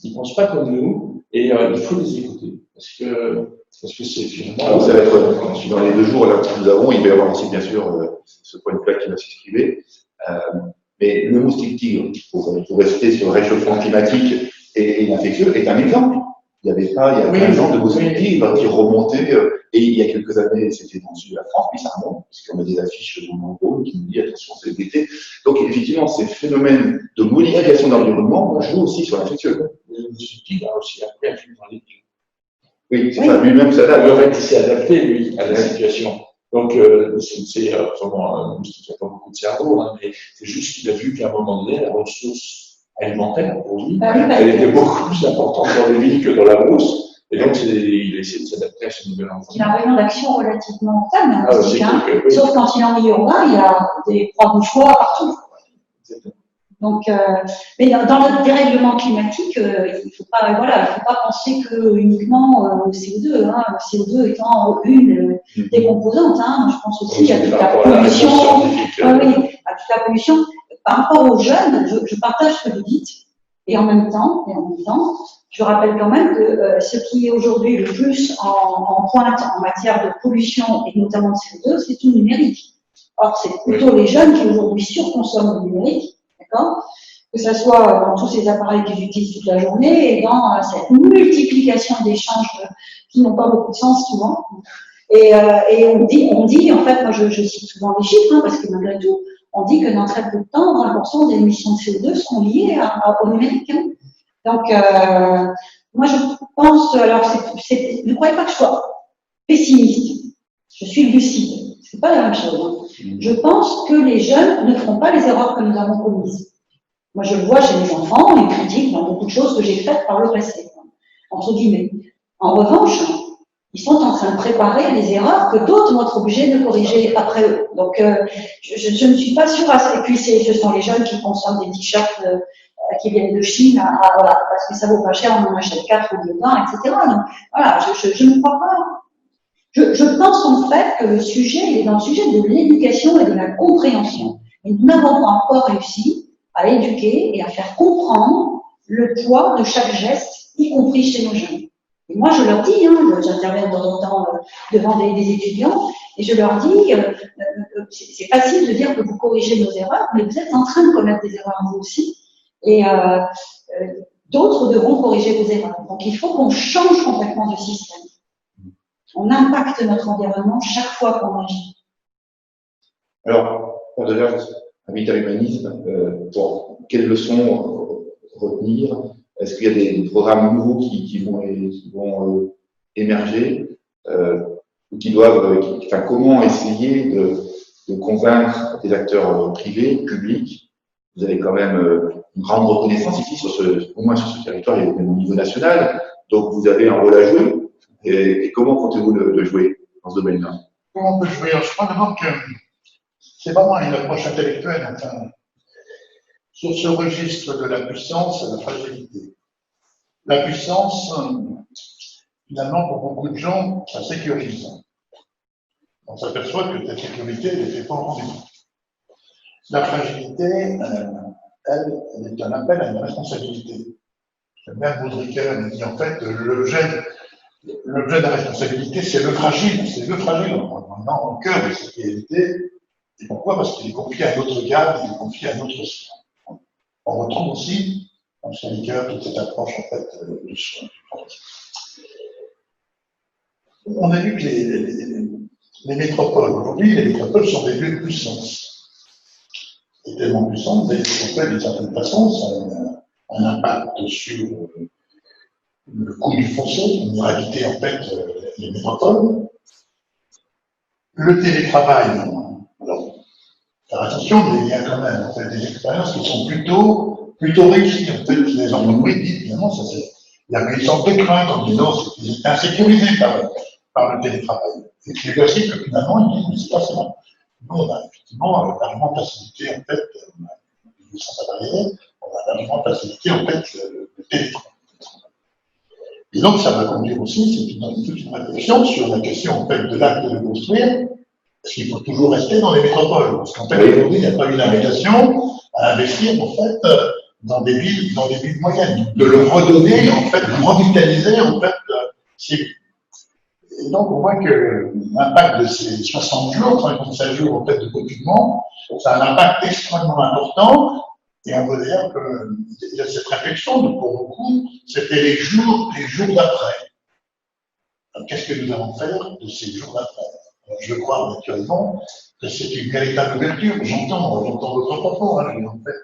Ils ne pensent pas comme nous, et il faut les écouter. Parce que c'est finalement. Alors, ça va être, dans les 2 jours là, que nous avons, il va y avoir aussi, bien sûr, ce point de plaque qui va s'exprimer. Mais le moustique tigre, pour rester sur le réchauffement climatique et l'infectieux, est un exemple. Il n'y avait pas, il y a 15 ans de moustique tigre qui remontait, et il y a quelques années, c'était dans le sud de la France, puis ça remonte, puisqu'on a des affiches dans le Rhône qui nous disent attention, c'est l'été. Donc, effectivement, ces phénomènes de modification de l'environnement jouent aussi sur l'infectieux. Le moustique tigre a aussi appris à vivre dans les villes. Oui, c'est ça, lui-même, ça date. En fait, il s'est adapté, lui, à la situation. Donc, c'est vraiment un qui n'a pas beaucoup de cerveau, hein, mais c'est juste qu'il a vu qu'à un moment donné, la ressource alimentaire, pour lui, elle était beaucoup plus importante dans les villes que dans la brousse. Et donc, il a essayé de s'adapter à ce nouvel environnement. Il a un rayon d'action relativement faible, Ah, oui. Sauf quand il est en milieu urbain, il y a des croix mouchoirs partout. Exactement. Donc, mais dans notre dérèglement climatique, il ne faut pas penser que uniquement au CO2, hein, le CO2 étant une des composantes. Hein, je pense aussi à toute la pollution. À toute la pollution. Par rapport aux jeunes, je partage ce que vous dites, et en même temps, je rappelle quand même que ce qui est aujourd'hui le plus en pointe en matière de pollution et notamment de CO2, c'est tout numérique. Or, c'est plutôt les jeunes qui aujourd'hui surconsomment le numérique. Que ce soit dans tous ces appareils qu'ils utilisent toute la journée et dans cette multiplication d'échanges qui n'ont pas beaucoup de sens souvent. Et on dit, en fait, moi je cite souvent les chiffres, hein, parce que malgré tout, on dit que dans très peu de temps, 20% des émissions de CO2 sont liées au numérique. Hein. Donc, moi je pense, alors ne croyez pas que je sois pessimiste, je suis lucide, c'est pas la même chose. Hein. Je pense que les jeunes ne feront pas les erreurs que nous avons commises. Moi, je le vois chez mes enfants, ils critiquent dans beaucoup de choses que j'ai faites par le passé, entre guillemets. En revanche, ils sont en train de préparer les erreurs que d'autres vont être obligés de corriger après eux. Donc, je ne suis pas sûre à ça. Et puis, ce sont les jeunes qui consomment des t-shirts qui viennent de Chine, voilà, parce que ça vaut pas cher, on en achète 4 ou 2 pains, etc. Donc, voilà, je ne crois pas. Je pense en fait que le sujet, il est dans le sujet de l'éducation et de la compréhension. Et nous n'avons pas encore réussi à éduquer et à faire comprendre le poids de chaque geste, y compris chez nos jeunes. Et moi, je leur dis, hein, j'interviens de temps en temps devant des étudiants, et je leur dis, c'est facile de dire que vous corrigez nos erreurs, mais vous êtes en train de commettre des erreurs vous aussi, et d'autres devront corriger vos erreurs. Donc, il faut qu'on change complètement de système. On impacte notre environnement chaque fois qu'on agit. Alors, on devient habitat humanisme, quelles leçons retenir? Est-ce qu'il y a des programmes nouveaux qui vont émerger ou qui doivent, comment essayer de convaincre des acteurs privés, publics? Vous avez quand même une grande reconnaissance ici, au moins sur ce territoire et au niveau national, donc vous avez un rôle à jouer. Et comment comptez-vous le jouer dans ce domaine-là? Comment on peut jouer? Je crois d'abord que c'est vraiment une approche intellectuelle, enfin, sur ce registre de la puissance et de la fragilité. La puissance, finalement, pour beaucoup de gens, ça sécurise. On s'aperçoit que cette sécurité, elle n'est pas au rendez-vous. La fragilité, elle est un appel à une responsabilité. Même Baudrillard dit en fait, l'objet de la responsabilité, c'est le fragile. C'est le fragile, maintenant, au cœur de cette réalité. Et pourquoi? Parce qu'il est confié à notre garde, il est confié à notre soin. On retrouve aussi, dans le syndicat, toute cette approche, en fait, de soin. On a vu que les métropoles, aujourd'hui, les métropoles sont des lieux de puissance. Et tellement puissantes, des métropoles, d'une certaine façon, ça a un impact sur le coût du foncier, on ira habiter en fait les métropoles. Le télétravail, alors, faire attention, mais il y a quand même en fait, des expériences qui sont plutôt réussies. En fait, les entreprises disent finalement, il y avait une sorte de crainte en disant qu'ils étaient insécurisés par le télétravail. Et puis voici que finalement, ils disent, mais c'est pas seulement. Nous, on a effectivement largement facilité en fait, sans salariés, on a largement facilité en fait le télétravail. Et donc, ça va conduire aussi, c'est toute une réflexion sur la question, en fait, de l'acte de construire. Est-ce qu'il faut toujours rester dans les métropoles? Parce qu'en fait, aujourd'hui, il n'y a pas eu d'invitation à investir, en fait, dans des villes moyennes. De le redonner, en fait, de revitaliser, en fait, ces villes. Et donc, on voit que l'impact de ces 60 jours, 35 jours, en fait, de confinement, ça a un impact extrêmement important. Et on voit d'ailleurs qu'il y a cette réflexion, donc pour beaucoup, c'était les jours d'après. Qu'est-ce que nous allons faire de ces jours d'après? Je crois naturellement que c'est une véritable ouverture. J'entends votre propos. Hein, en fait,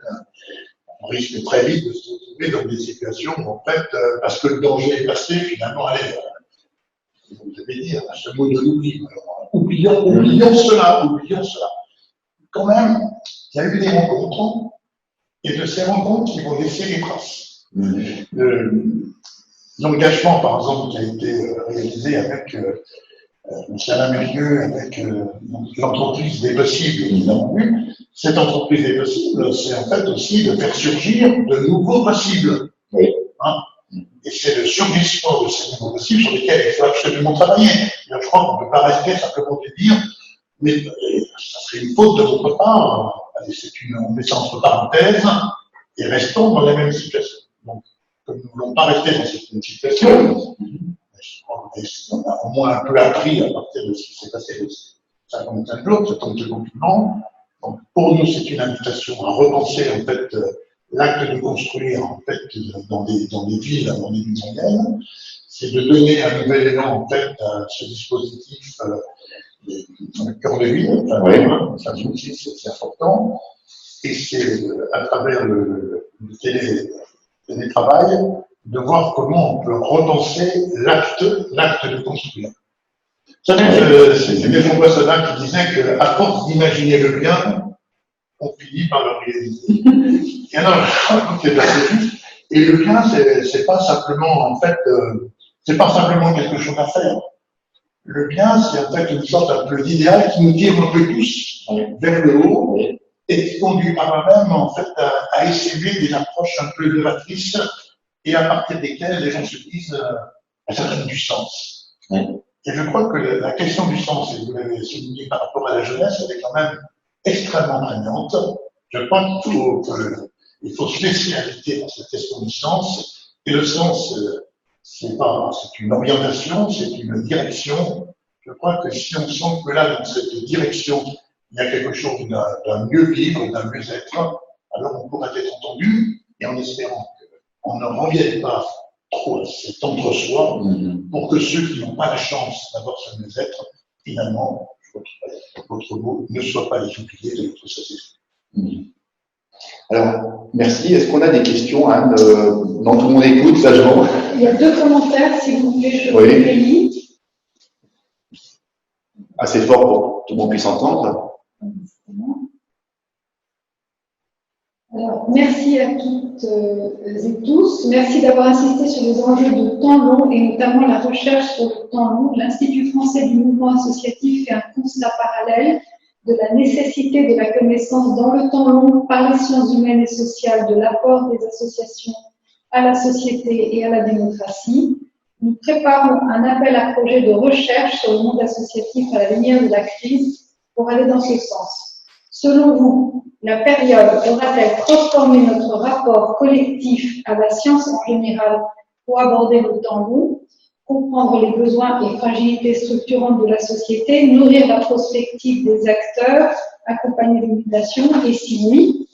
on risque très vite de se retrouver dans des situations où, en fait, parce que le danger est passé, finalement, allez, vous devez dire ce mot de l'oubli. Alors, oublions cela. Quand même, il y a eu des rencontres, et de ces rencontres, ils vont laisser des traces. L'engagement, par exemple, qui a été réalisé avec M. Alain Mérieux, avec l'entreprise des possibles, nous avons vu, cette entreprise des possibles, c'est en fait aussi de faire surgir de nouveaux possibles. Oui. Hein, et c'est le surgissement de ces nouveaux possibles sur lesquels il faut absolument travailler. Je crois qu'on ne peut pas rester simplement de dire, mais ça serait une faute de votre part, on met ça entre parenthèses, et restons dans la même situation. Donc, comme nous ne voulons pas rester dans cette même situation, je crois qu'on a au moins un peu appris à partir de ce qui s'est passé les 55 jours, 72 confinements. Donc, pour nous, c'est une invitation à repenser, en fait, l'acte de construire, en fait, dans des villes, dans des villes moyennes. C'est de donner un nouvel élan, en fait, à ce dispositif, le cœur de ville. Ça aussi, c'est important. Et c'est à travers le télétravail de voir comment on peut repenser l'acte de construire. C'était Jean Boissonnas qui disait qu'à force d'imaginer le bien, on finit par le réaliser. Et alors, et le bien, c'est pas simplement, en fait, c'est pas simplement quelque chose à faire. Le bien, c'est en fait une sorte un peu d'idéal qui nous tire un peu tous vers le haut et qui conduit par là-même, en fait, à essayer des approches un peu novatrices et à partir desquelles les gens se disent, ça donne du sens. Et je crois que la question du sens, et vous l'avez souligné par rapport à la jeunesse, elle est quand même extrêmement prégnante. Je crois qu'il faut se laisser inviter dans cette question du sens. Et le sens, c'est une orientation, c'est une direction. Je crois que si on sent que là, dans cette direction, il y a quelque chose d'un mieux vivre, d'un mieux-être, alors on pourra être entendu, et en espérant qu'on ne revienne pas trop à cet entre-soi, pour que ceux qui n'ont pas la chance d'avoir ce mieux-être, finalement, votre mot ne soit pas les oubliés de notre société. Alors, merci. Est-ce qu'on a des questions, Anne, dont tout le monde écoute sagement? Il y a 2 commentaires, si vous voulez, je les lis. Assez fort pour que tout le monde puisse entendre. Alors, merci à toutes et tous. Merci d'avoir insisté sur les enjeux de temps long et notamment la recherche sur le temps long. L'Institut français du mouvement associatif fait un constat parallèle de la nécessité de la connaissance dans le temps long par les sciences humaines et sociales de l'apport des associations à la société et à la démocratie. Nous préparons un appel à projet de recherche sur le monde associatif à la lumière de la crise pour aller dans ce sens. Selon vous, la période aura-t-elle transformé notre rapport collectif à la science en général pour aborder le temps long, comprendre les besoins et fragilités structurantes de la société, nourrir la prospective des acteurs, accompagner les mutations, et si oui,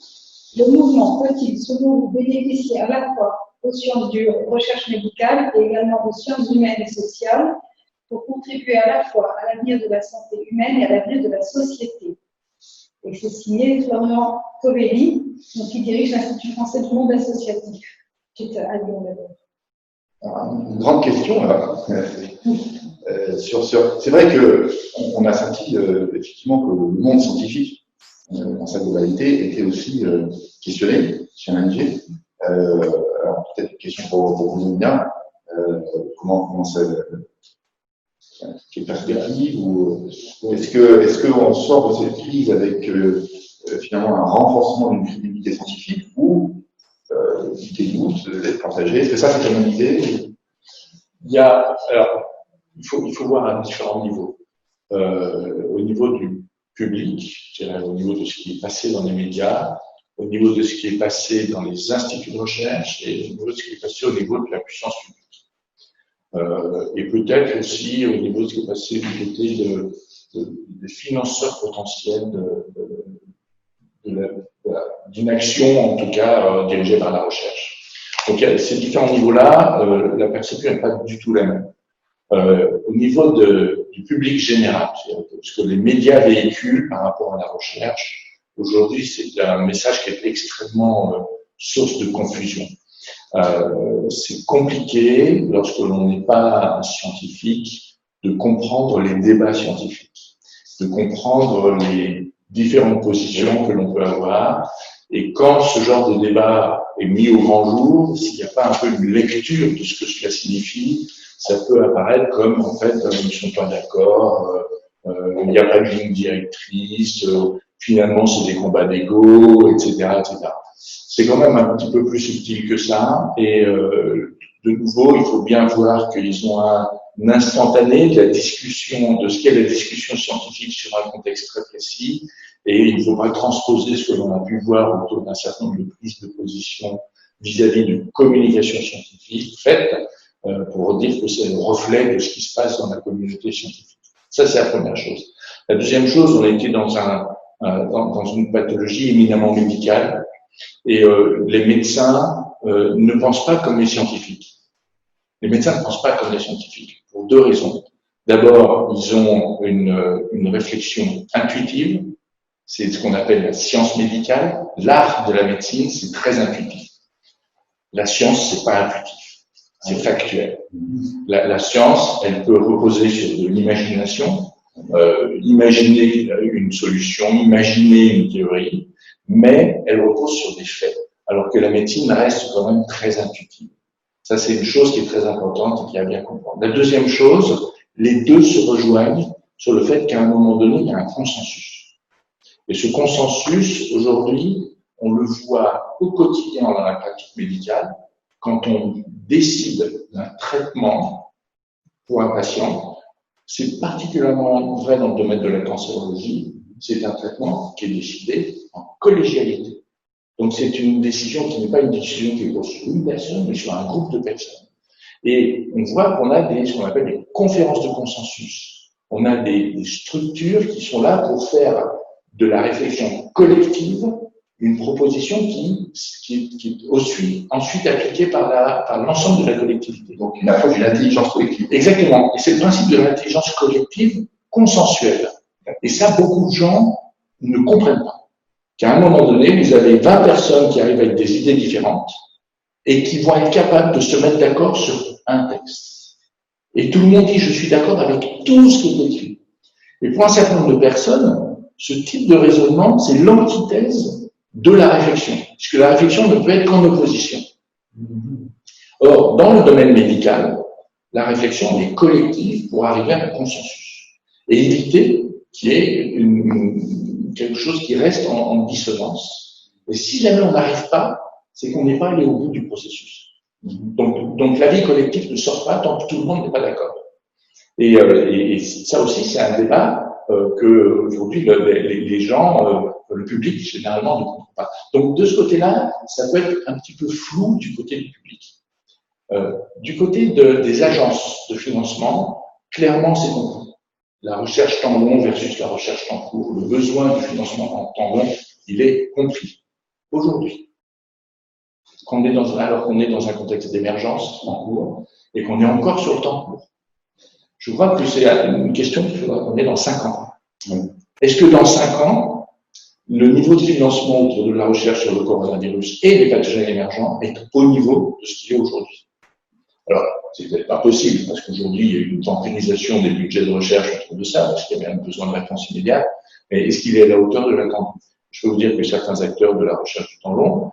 le mouvement peut-il, selon vous, bénéficier à la fois aux sciences dures, aux recherches médicales et également aux sciences humaines et sociales pour contribuer à la fois à l'avenir de la santé humaine et à l'avenir de la société? Et c'est signé Florian Covelli, qui dirige l'Institut français du monde associatif, qui est à Lyon d'abord. Une grande question. C'est vrai qu'on a senti effectivement que le monde scientifique, dans sa globalité, était aussi questionné chez l'ING. Alors peut-être une question pour vous, bien. Comment ça, quelle perspective, ou est-ce qu'on sort de cette crise avec finalement un renforcement d'une crédibilité scientifique, ou des doutes d'être partagés? Est-ce que ça c'est analysé? Il faut voir à différents niveaux. Au niveau du public, je dirais, au niveau de ce qui est passé dans les médias, au niveau de ce qui est passé dans les instituts de recherche et au niveau de ce qui est passé au niveau de la puissance publique. Et peut-être aussi au niveau de ce qui est passé du côté des financeurs potentiels d'une action, en tout cas, dirigée vers la recherche. Donc, à ces différents niveaux-là, la perception n'est pas du tout la même. Au niveau du public général, ce que les médias véhiculent par rapport à la recherche, aujourd'hui, c'est un message qui est extrêmement source de confusion. C'est compliqué, lorsque l'on n'est pas un scientifique, de comprendre les débats scientifiques. de comprendre les différentes positions que l'on peut avoir. Et quand ce genre de débat est mis au grand jour, s'il n'y a pas un peu une lecture de ce que cela signifie, ça peut apparaître comme, en fait, ils ne sont pas d'accord, il n'y a pas de ligne directrice, finalement c'est des combats d'ego, etc., etc. C'est quand même un petit peu plus subtil que ça, et de nouveau, il faut bien voir qu'ils ont un instantané de la discussion, de ce qu'est la discussion scientifique sur un contexte très précis, et il ne faut pas transposer ce que l'on a pu voir autour d'un certain nombre de prises de position vis-à-vis d'une communication scientifique faite pour dire que c'est le reflet de ce qui se passe dans la communauté scientifique. Ça, c'est la première chose. La deuxième chose, on a été dans une pathologie éminemment médicale, et les médecins ne pensent pas comme les scientifiques. Les médecins ne pensent pas comme les scientifiques, pour deux raisons. D'abord, ils ont une réflexion intuitive, c'est ce qu'on appelle la science médicale. L'art de la médecine, c'est très intuitif. La science, c'est pas intuitif, c'est factuel. La science, elle peut reposer sur de l'imagination, imaginer une solution, imaginer une théorie, mais elle repose sur des faits, alors que la médecine reste quand même très intuitive. Ça, c'est une chose qui est très importante et qu'il y a à bien comprendre. La deuxième chose, les deux se rejoignent sur le fait qu'à un moment donné, il y a un consensus. Et ce consensus, aujourd'hui, on le voit au quotidien dans la pratique médicale, quand on décide d'un traitement pour un patient. C'est particulièrement vrai dans le domaine de la cancérologie. C'est un traitement qui est décidé en collégialité. Donc, c'est une décision qui n'est pas une décision qui est sur une personne, mais sur un groupe de personnes. Et on voit qu'on a ce qu'on appelle des conférences de consensus. On a des structures qui sont là pour faire de la réflexion collective une proposition qui est ensuite appliquée par l'ensemble de la collectivité. Donc, une approche d'une intelligence collective. Exactement. Et c'est le principe de l'intelligence collective consensuelle. Et ça, beaucoup de gens ne comprennent pas. Qu'à un moment donné, vous avez 20 personnes qui arrivent avec des idées différentes et qui vont être capables de se mettre d'accord sur un texte. Et tout le monde dit, je suis d'accord avec tout ce qui est écrit. Et pour un certain nombre de personnes, ce type de raisonnement, c'est l'antithèse de la réflexion, puisque la réflexion ne peut être qu'en opposition. Or, dans le domaine médical, la réflexion est collective pour arriver à un consensus et éviter qu'il y ait quelque chose qui reste en dissonance. Et si jamais on n'arrive pas, c'est qu'on n'est pas allé au bout du processus. Donc la vie collective ne sort pas tant que tout le monde n'est pas d'accord. Et ça aussi, c'est un débat que aujourd'hui les gens, le public généralement ne comprend pas. Donc de ce côté-là, ça peut être un petit peu flou du côté du public. Du côté des agences de financement, clairement c'est compris. La recherche temps long versus la recherche temps court, le besoin du financement en temps long, il est compris. Aujourd'hui, alors qu'on est dans un contexte d'émergence en cours et qu'on est encore sur le temps court. Je crois que c'est une question qu'il faudra qu'on ait dans 5 ans. Est-ce que dans 5 ans, le niveau de financement autour de la recherche sur le coronavirus et les pathogènes émergents est au niveau de ce qu'il est aujourd'hui? Alors, c'est peut-être pas possible, parce qu'aujourd'hui, il y a une vampirisation des budgets de recherche autour de ça, parce qu'il y a bien besoin de réponse immédiate. Mais est-ce qu'il est à la hauteur de l'attendu? Je peux vous dire que certains acteurs de la recherche du temps long,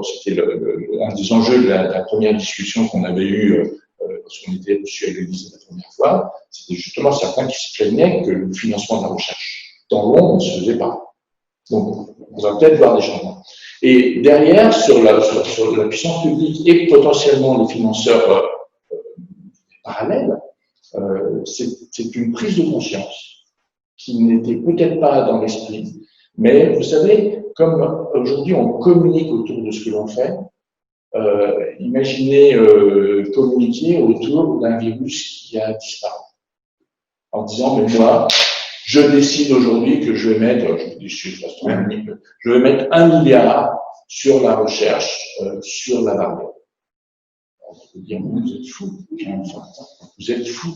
c'était un des enjeux de la première discussion qu'on avait eue lorsqu'on était reçu à l'Élysée la première fois, c'était justement certains qui se plaignaient que le financement de la recherche temps long ne se faisait pas. Donc, on va peut-être voir des changements. Et derrière, sur la puissance publique et potentiellement les financeurs parallèles, c'est une prise de conscience qui n'était peut-être pas dans l'esprit, mais vous savez, comme aujourd'hui on communique autour de ce que l'on fait, imaginez communiquer autour d'un virus qui a disparu, en disant, mais moi, je décide aujourd'hui que je vais mettre, je vais mettre 1 milliard sur la recherche sur la variole. On peut dire, vous êtes fou. Enfin, vous êtes fou.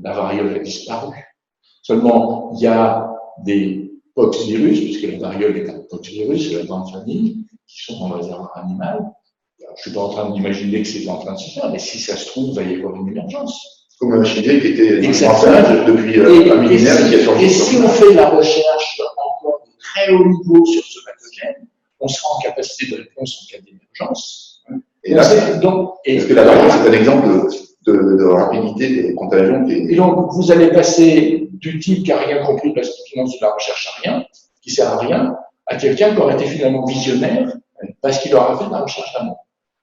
La variole a disparu. Seulement, il y a des poxvirus, puisque la variole est un poxvirus, c'est la grande famille, qui sont dans le réservoir animal. Alors, je suis pas en train d'imaginer que c'est en train de se faire, mais si ça se trouve, il va y avoir une émergence. Comme un HIV qui était exactement depuis un millénaire et qui a surgi. Et si on fait de la recherche encore de très haut niveau sur ce pathogène, on sera en capacité de réponse en cas d'émergence. Et là, est-ce que la variante, c'est un exemple de rapidité des contagions et donc, vous allez passer du type qui n'a rien compris parce qu'il finance de la recherche à rien, qui sert à rien, à quelqu'un qui aurait été finalement visionnaire parce qu'il aura fait de la recherche à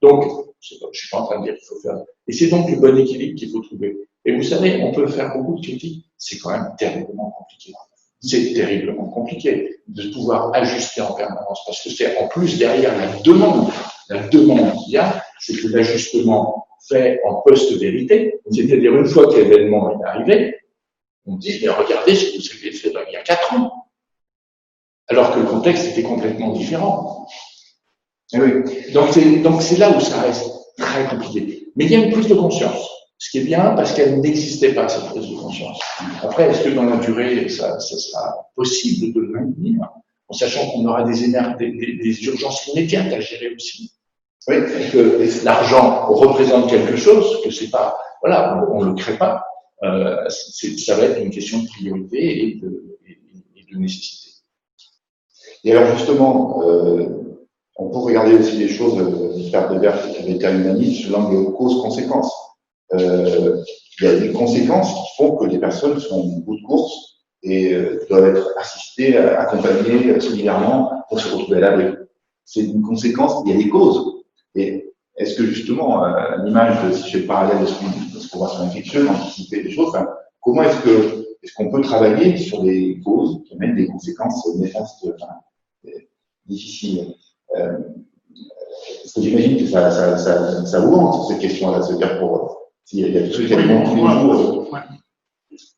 donc, je ne suis pas en train de dire qu'il faut faire. Et c'est donc le bon équilibre qu'il faut trouver. Et vous savez, on peut faire beaucoup de critiques, c'est quand même terriblement compliqué. C'est terriblement compliqué de pouvoir ajuster en permanence parce que c'est en plus derrière la demande qu'il y a, c'est que l'ajustement fait en post-vérité, c'est-à-dire une fois que l'événement est arrivé, on dit, mais regardez ce que vous avez fait il y a 4 ans. Alors que le contexte était complètement différent. Et oui. Donc c'est là où ça reste très compliqué. Mais il y a une prise de conscience, ce qui est bien parce qu'elle n'existait pas, cette prise de conscience. Après, est-ce que dans la durée, ça sera possible de le maintenir, en sachant qu'on aura des urgences immédiates à gérer aussi? Oui, et que l'argent représente quelque chose, que c'est pas, voilà, on le crée pas. Ça va être une question de priorité et de nécessité. Et alors justement, on peut regarder aussi les choses, faire de verre qui avait été humaniste sous l'angle cause-conséquence. Il y a des conséquences qui font que les personnes sont en bout de course et doivent être assistées, accompagnées solidairement pour se retrouver à l'abri. C'est une conséquence, il y a des causes. Et est-ce que justement, à l'image de, si je fais le parallèle de ce qu'on voit sur l'infection, anticiper des choses, enfin, comment est-ce qu'on peut travailler sur des causes qui amènent des conséquences néfastes, difficiles? Parce que j'imagine que ça vous hante, cette question-là, ce cas pour s'il y a des trucs à dire.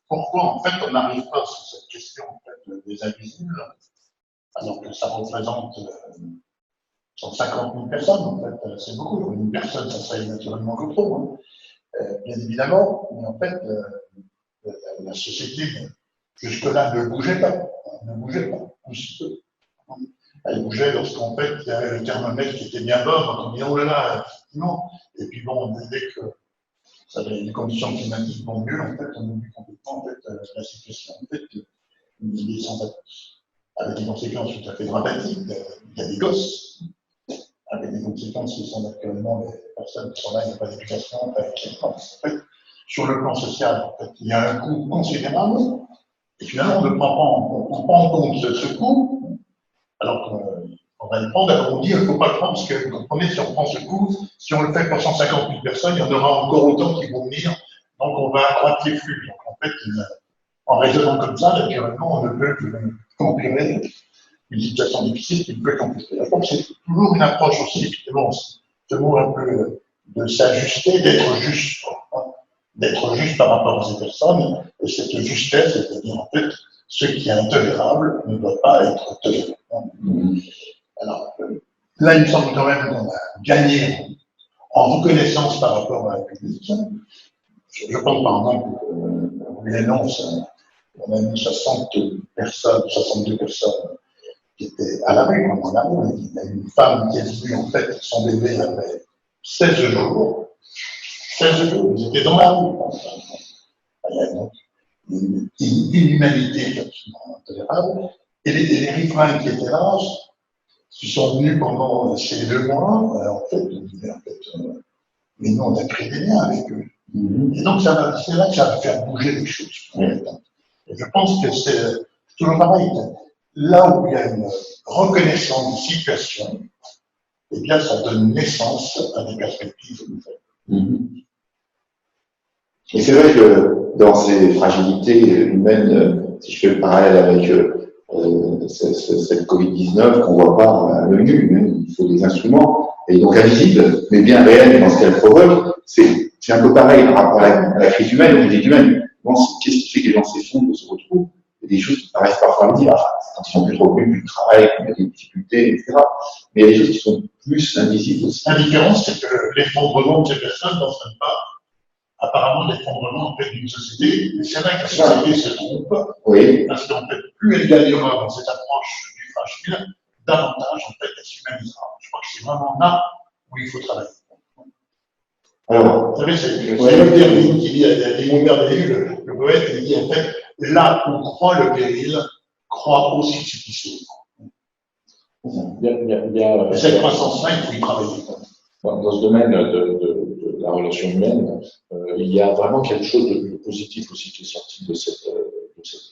Pourquoi, en fait, on n'arrive pas sur cette question en fait, des invisibles, alors que ça représente 150 000 personnes, en fait, c'est beaucoup. Une personne, ça serait naturellement que trop, hein. Bien évidemment, mais en fait, la société, jusque-là, ne bougeait pas, un petit peu. Elle bougeait lorsqu'en fait, il y avait le thermomètre qui était bien bas, on dit, oh là là, effectivement. Et puis bon, dès que les conditions climatiques vont mieux, en fait, on oublie complètement, en fait, la situation, en fait, avec des conséquences tout à fait dramatiques. Il y a des gosses, avec des conséquences qui sont actuellement les personnes qui sont là, il n'y a pas d'éducation, pas d'éducation. En fait, sur le plan social, en fait, il y a un coût considérable, et finalement, on ne prend pas en compte ce coût, alors qu'on va le prendre, alors on dit qu'il ne faut pas le prendre, parce que vous comprenez, si on prend ce coût, si on le fait pour 150 000 personnes, il y en aura encore autant qui vont venir, donc on va accroître les flux. Donc en fait, en raisonnant comme ça, naturellement, on ne peut que compiler une situation difficile qui ne peut compliquer. Donc c'est toujours une approche aussi, effectivement, ce mot un peu de s'ajuster, d'être juste par rapport à ces personnes, et cette justesse, c'est-à-dire en fait, ce qui est intolérable ne doit pas être toléré. Alors, là, il me semble quand même qu'on a gagné en reconnaissance par rapport à la public. Je pense par exemple, on annonce, on a mis 62 personnes qui étaient à la rue, pendant la rue. Il y a une femme qui a vu en fait son bébé avait 16 jours. 16 jours, ils étaient dans la rue. Il y a donc une inhumanité absolument intolérable. Et les riverains qui étaient là, qui sont venus pendant ces 2 mois, en fait, mais nous, on a créé des liens avec eux. Et donc, c'est là que ça va faire bouger les choses. Et je pense que c'est toujours pareil. Là où il y a une reconnaissance de situation, eh bien, ça donne naissance à des perspectives nouvelles. Et c'est vrai que dans ces fragilités humaines, si je fais le parallèle avec cette Covid-19 qu'on ne voit pas à l'œil nu, il faut des instruments, et donc invisibles, mais bien réels dans ce qu'elle provoque, c'est un peu pareil par rapport à la crise humaine, aux crises humaines. Qu'est-ce qui fait que les gens s'effondrent, se retrouvent? Il y a des choses qui paraissent parfois me dire, quand ils sont plus trop connus, plus de travail, quand il y a des difficultés, etc. Mais il y a des choses qui sont plus invisibles aussi. La différence, c'est que l'effondrement de ces personnes n'entraîne pas apparemment l'effondrement en fait, d'une société. Et c'est vrai que la société se trompe, parce qu'en fait, plus elle gagnera dans cette approche du fragile, davantage en fait elle s'humanisera. Je crois que c'est vraiment là où il faut travailler. Alors, vous savez, c'est Pierre qui dit à Dimondard le poète, il dit en fait, là où croit le péril, croit aussi ce qui sauve. Et cette croissance-là, il faut y travailler. Dans ce domaine de la relation humaine, il y a vraiment quelque chose de positif aussi qui est sorti de cet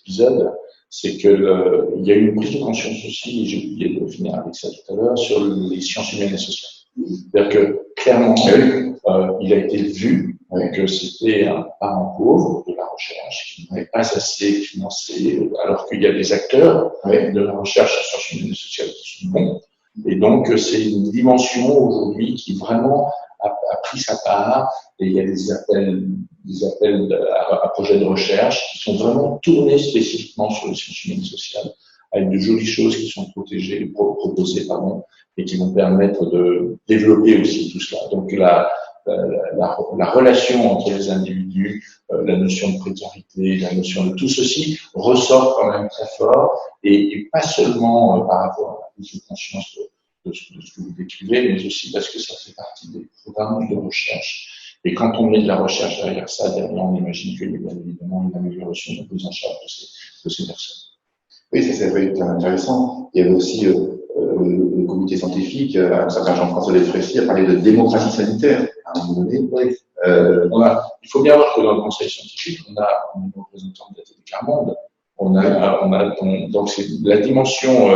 épisode, c'est qu'il y a eu une prise de conscience aussi, et j'ai oublié de finir avec ça tout à l'heure, sur les sciences humaines et sociales. C'est-à-dire que, clairement, il a été vu que c'était un parent pauvre de la recherche qui n'avait pas assez financé, alors qu'il y a des acteurs de la recherche en sciences humaines et sociales qui sont bons. Et donc, c'est une dimension aujourd'hui qui vraiment a pris sa part, et il y a des appels à projets de recherche qui sont vraiment tournés spécifiquement sur les sciences humaines et sociales, avec de jolies choses qui sont proposées, et qui vont permettre de développer aussi tout cela. Donc, la relation entre les individus, la notion de précarité, la notion de tout ceci ressort quand même très fort, et pas seulement par rapport à la prise de conscience de ce que vous décrivez, mais aussi parce que ça fait partie des programmes de recherche. Et quand on met de la recherche derrière ça, on imagine qu'il y a bien évidemment une amélioration de la prise en charge de ces personnes. Oui, ça va être intéressant. Il y avait aussi le comité scientifique, un certain Jean-François Delfrécy a parlé de démocratie sanitaire à un moment donné. Il faut bien voir que dans le conseil scientifique, on a une représentante de la télé Carmonde, donc c'est la dimension,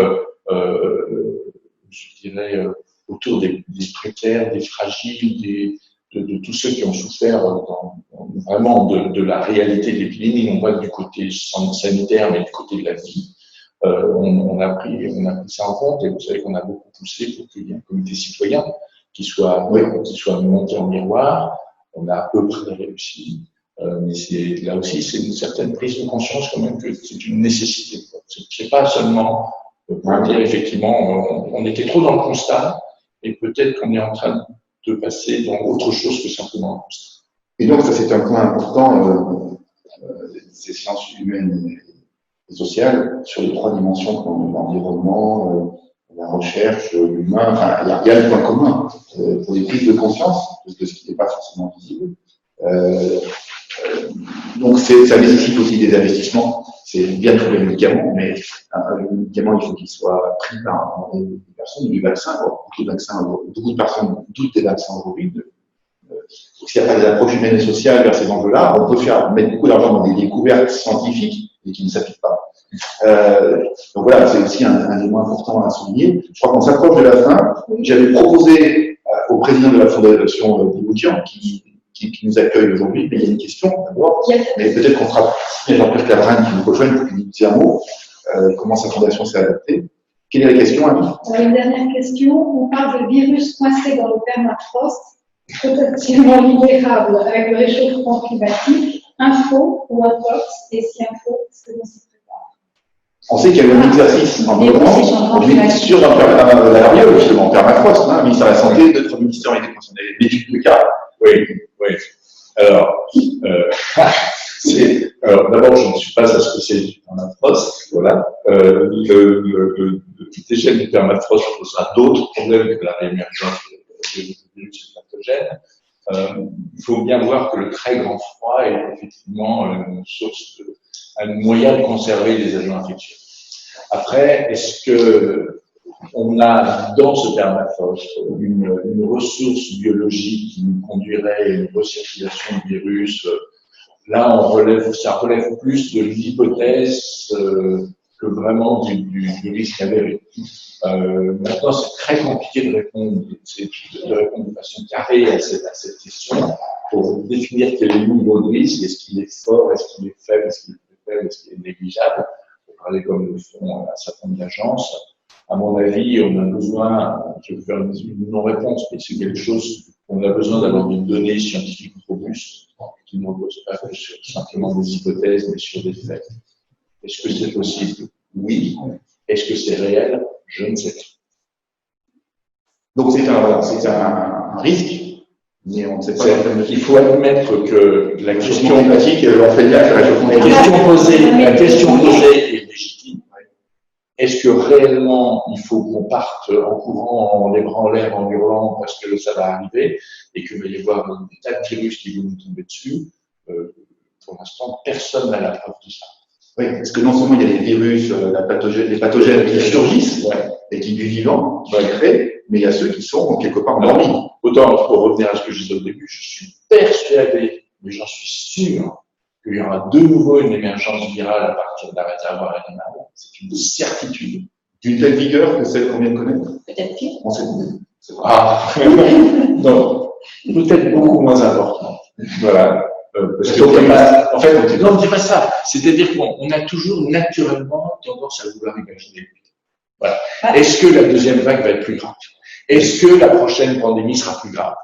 je dirais, autour des précaires, des fragiles, de tous ceux qui ont souffert vraiment de la réalité de l'épidémie, non pas du côté sanitaire, mais du côté de la vie. On a pris ça en compte, et vous savez qu'on a beaucoup poussé pour qu'il y ait un comité citoyen qui soit monté en miroir. On a à peu près réussi, mais là aussi c'est une certaine prise de conscience quand même que c'est une nécessité. C'est pas seulement pour dire effectivement on était trop dans le constat, et peut-être qu'on est en train de passer dans autre chose que simplement un constat. Et donc ça c'est un point important, ces sciences humaines et sociales, sur les trois dimensions comme l'environnement, la recherche, l'humain. Enfin, il y a le point commun pour les prises de conscience de ce qui n'est pas forcément visible. Donc ça nécessite aussi des investissements. C'est bien de trouver un médicament, mais le médicament il faut qu'il soit pris par des personnes, du vaccin. Beaucoup de personnes doutent des vaccins aujourd'hui. S'il n'y a pas des approches humaines et sociales vers ces enjeux-là, on peut mettre beaucoup d'argent dans des découvertes scientifiques et qui ne s'appliquent pas. Donc voilà, c'est aussi un élément important à souligner. Je crois qu'on s'approche de la fin. J'avais proposé au président de la Fondation Picoudian qui nous accueille aujourd'hui, mais il y a une question d'abord, mais peut-être qu'on fera Jean-Pierre Claveraine qui nous rejoigne pour lui dire un mot, comment sa fondation s'est adaptée. Quelle est la question, Annie? Une dernière question. On parle de virus coincé dans le permafrost, potentiellement libérable avec le réchauffement climatique. Info ou intox? Et si info, est-ce que l'on s'y prépare? On sait qu'il y a eu un exercice en novembre sur la variole, justement, en permafrost, le ministère de la Santé, notre ministère a été concerné, l'étude de cas. Oui. Alors, d'abord, je ne suis pas un spécialiste du permafrost, voilà. Le dégel du permafrost posera d'autres problèmes que la réémergence de virus pathogènes. Il faut bien voir que le très grand froid est effectivement une source, un moyen de conserver les agents infectieux. Après, est-ce que on a dans ce permafrost une ressource biologique qui nous conduirait à une recirculation de virus? Là, ça relève plus de l'hypothèse que vraiment du risque avéré. Maintenant, c'est très compliqué de répondre de façon carrée à cette question pour définir quel est le niveau de risque. Est-ce qu'il est fort, est-ce qu'il est faible, est-ce qu'il est faible, est-ce qu'il est négligeable? Pour parler comme le font un certain nombre d'agences. À mon avis, on a besoin, je vais faire une non-réponse, mais c'est quelque chose, on a besoin d'avoir des données scientifiques robustes qui ne reposent pas sur simplement des hypothèses, mais sur des faits. Est-ce que c'est possible? Oui. Est-ce que c'est réel? Je ne sais pas. Donc c'est un risque, mais on ne sait pas. Il faut admettre que la question climatique, on fait bien que la question posée est légitime. Est-ce que réellement il faut qu'on parte en courant, en les bras en l'air, en hurlant parce que ça va arriver et qu'il va y avoir des tas de virus qui vont nous tomber dessus? Pour l'instant, personne n'a la preuve de ça. Oui, parce que non seulement il y a les virus, les pathogènes qui surgissent et qui, du vivant, qui créent, mais il y a ceux qui sont quelque part endormis. Autant, pour revenir à ce que je disais au début, je suis persuadé, mais j'en suis sûr, qu'il y aura de nouveau une émergence virale à partir d'un réservoir animal. C'est une certitude. D'une telle vigueur que celle qu'on vient de connaître. Peut-être pire. On sait pas. Ah, non, peut-être beaucoup moins important. Voilà. Parce que, en fait, non, on ne dit pas ça. C'est-à-dire qu'on a toujours naturellement tendance à vouloir imaginer. Voilà. Est-ce que la deuxième vague va être plus grave? Est-ce que la prochaine pandémie sera plus grave?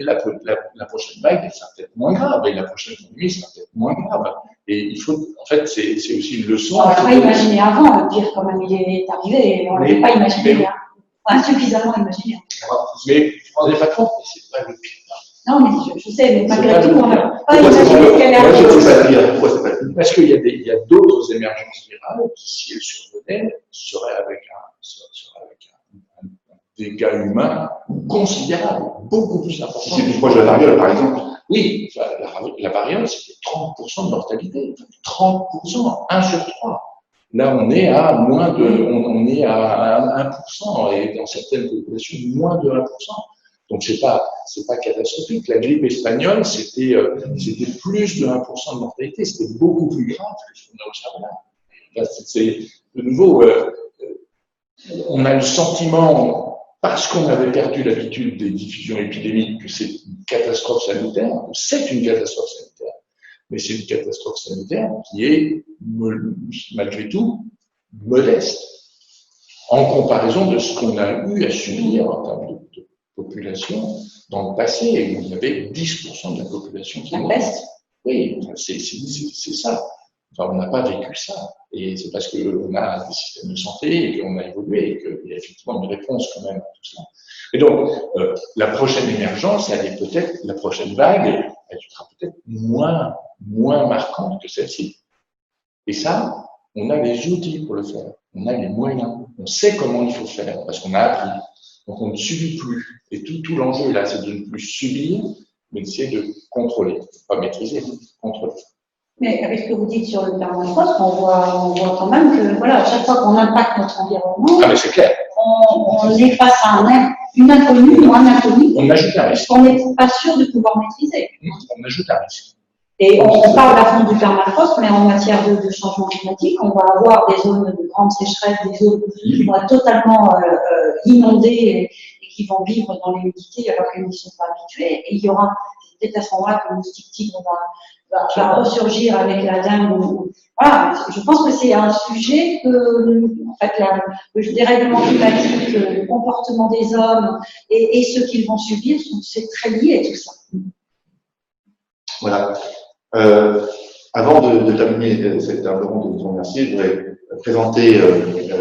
La prochaine vague, elle sera peut-être moins grave, et la prochaine pandémie sera peut-être moins grave. Et il faut, en fait, c'est aussi une leçon. On n'avait pas imaginé avant, le pire, quand même, il est arrivé, on ne l'avait pas imaginé, hein. Insuffisamment imaginé. Mais vous ne vous rendez pas compte, c'est pas le pire. Non, mais je sais, mais malgré tout, on n'a pas Pourquoi imaginé qu'elle allait arriver. Pourquoi c'est pas pire? Parce qu'il y a d'autres émergences virales qui, si elles survenaient, seraient avec un dégât humain considérable, beaucoup plus important. Si c'est plus proche de la variole, par exemple. Oui, la variole, c'était 30% de mortalité. 30%, 1 sur 3. Là, on est à on est à 1%, et dans certaines populations, moins de 1%. Donc, c'est pas catastrophique. La grippe espagnole, c'était plus de 1% de mortalité. C'était beaucoup plus grave que ce qu'on a observé là. Enfin, c'est, de nouveau, on a le sentiment, parce qu'on avait perdu l'habitude des diffusions épidémiques, que c'est une catastrophe sanitaire. C'est une catastrophe sanitaire. Mais c'est une catastrophe sanitaire qui est, malgré tout, modeste, en comparaison de ce qu'on a eu à subir en termes de population dans le passé, où il y avait 10% de la population qui mourait. Oui, c'est ça. Enfin, on n'a pas vécu ça. Et c'est parce qu'on a des systèmes de santé et qu'on a évolué et qu'il y a effectivement une réponse quand même à tout ça. Et donc, la prochaine émergence, elle est peut-être, la prochaine vague, elle sera peut-être moins marquante que celle-ci. Et ça, on a les outils pour le faire. On a les moyens. On sait comment il faut faire parce qu'on a appris. Donc, on ne subit plus. Et tout l'enjeu là, c'est de ne plus subir, mais d'essayer de contrôler. Pas maîtriser, mais contrôler. Mais avec ce que vous dites sur le permafrost, on voit quand même que, voilà, à chaque fois qu'on impacte notre environnement, mais c'est clair. On est face à une inconnue ou un inconnu. On ajoute un risque. Qu'on n'est pas sûr de pouvoir maîtriser. On ajoute un risque. Et on parle à fond du permafrost, mais en matière de changement climatique, on va avoir des zones de grande sécheresse, des zones qui vont être totalement inondées et qui vont vivre dans l'humidité alors qu'elles n'y sont pas habituées. Et il y aura, peut-être à ce moment-là que le moustique tigre va ressurgir avec la dengue. Voilà, je pense que c'est un sujet que, en fait, le dérèglement climatique, le comportement des hommes et ce qu'ils vont subir, c'est très lié tout ça. Voilà. Avant de terminer cette table ronde de vous remercier, je voudrais présenter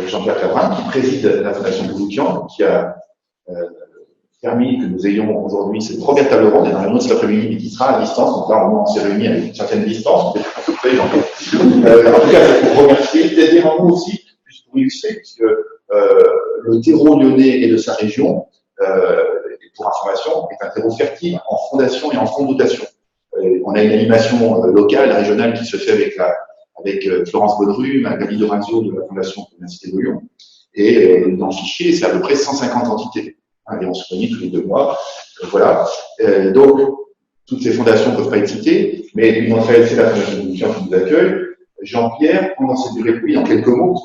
Jean-Pierre Cabrin, qui préside la Fondation Bouloukian, qui a permis que nous ayons aujourd'hui cette première table ronde. Il y en a une autre cet après-midi, mais qui sera à distance. Donc là, on s'est réunis avec une certaine distance. Peut-être à peu près, en tout cas, c'est pour remercier. Peut-être dire un mot aussi, juste pour illustrer, puisque le terreau lyonnais et de sa région, pour information, est un terreau fertile en fondation et en fonds de dotation. On a une animation locale, régionale, qui se fait avec Florence Baudru, Magali Dorazio de la Fondation de l'Université de Lyon. Et dans le fichier, c'est à peu près 150 entités. Et on se réunit tous les 2 mois. Voilà. Donc, toutes ces fondations ne peuvent pas être citées, mais une d'entre elles, c'est la Fondation Bouloukian qui nous accueille. Jean-Pierre, pendant cette durée de vie, en quelques mots,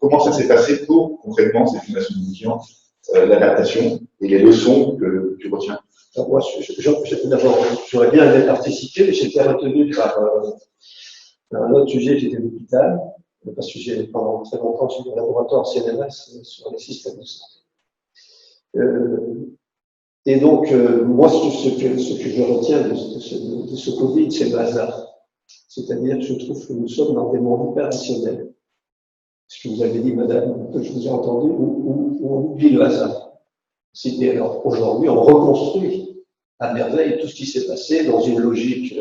comment ça s'est passé pour, concrètement, cette Fondation Bouloukian, l'adaptation et les leçons que tu retiens? Moi, d'abord, j'aurais bien participé, mais j'étais retenu par un autre sujet, j'étais à l'hôpital, parce que pendant très longtemps, j'ai eu un laboratoire CNRS sur les systèmes de santé. Et donc, moi, ce que je retiens de ce Covid, c'est le hasard. C'est-à-dire que je trouve que nous sommes dans des mondes hyper rationnels. Ce que vous avez dit, madame, que je vous ai entendu, où on oublie le hasard. Alors, aujourd'hui, on reconstruit à merveille tout ce qui s'est passé dans une logique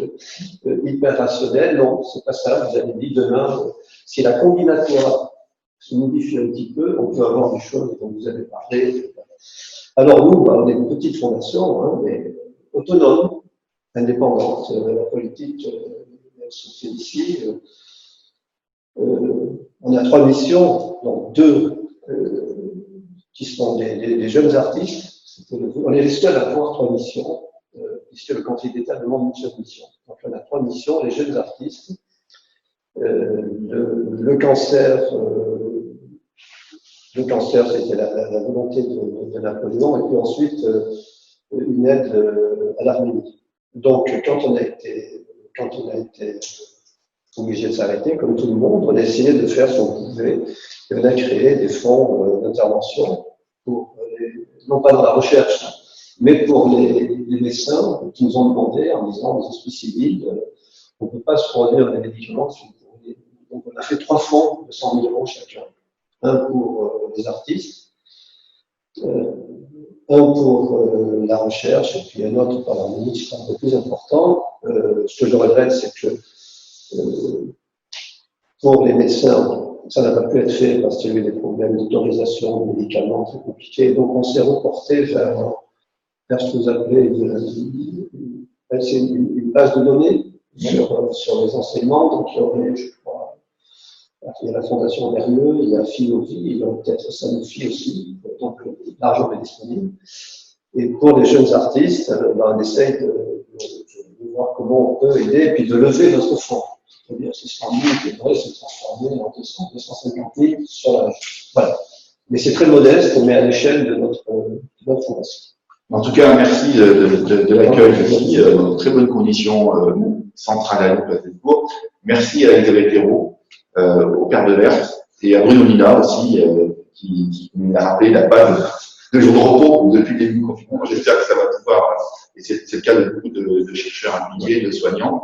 hyper rationnelle. Non, c'est pas ça. Vous avez dit demain, si la combinatoire se modifie un petit peu, on peut avoir des choses dont vous avez parlé. Alors nous, on est une petite fondation, hein, mais autonome, indépendante. La politique, elle se fait ici. On a 3 missions, donc 2 qui sont des jeunes artistes. On est les seuls à avoir 3 missions, puisque le Conseil d'État demande une seule mission. Donc on a 3 missions, les jeunes artistes, le cancer, c'était la volonté de Napoléon, et puis ensuite une aide à l'Arménie. Donc quand on a été obligé de s'arrêter, comme tout le monde, on a essayé de faire ce qu'on pouvait, et on a créé des fonds d'intervention, non pas dans la recherche, mais pour les médecins qui nous ont demandé en disant aux esprits civils, on ne peut pas se produire des médicaments. Donc on a fait 3 fonds de 100 000 € chacun. Un pour les artistes, un pour la recherche, et puis un autre par l'Arménie, qui sera un peu plus important. Ce que je regrette, c'est que pour les médecins, ça n'a pas pu être fait parce qu'il y a eu des problèmes d'autorisation de médicaments très compliqués. Donc on s'est reporté vers ce que vous appelez une base de données sur les enseignements. Donc il y aurait, je crois, il y a la Fondation Vernieux, il y a Philovie, il y a peut-être Sanofi aussi, donc l'argent est disponible. Et pour les jeunes artistes, on essaye de voir comment on peut aider et puis de lever notre fonds. C'est-à-dire 600 000 qui devrait se transformer en 250 000 sur la région. Voilà. Mais c'est très modeste, mais à l'échelle de notre fondation. En tout cas, merci de l'accueil ici, dans de très bonnes conditions centrales à Lyon-Place-des-Bourgs. Merci à Elisabeth Hérault, au Père de Vert, et à Bruno Nina aussi, qui nous a rappelé la base de jour de repos depuis le début du confinement. J'espère que ça va pouvoir, et c'est le cas de beaucoup de chercheurs impliqués, de soignants,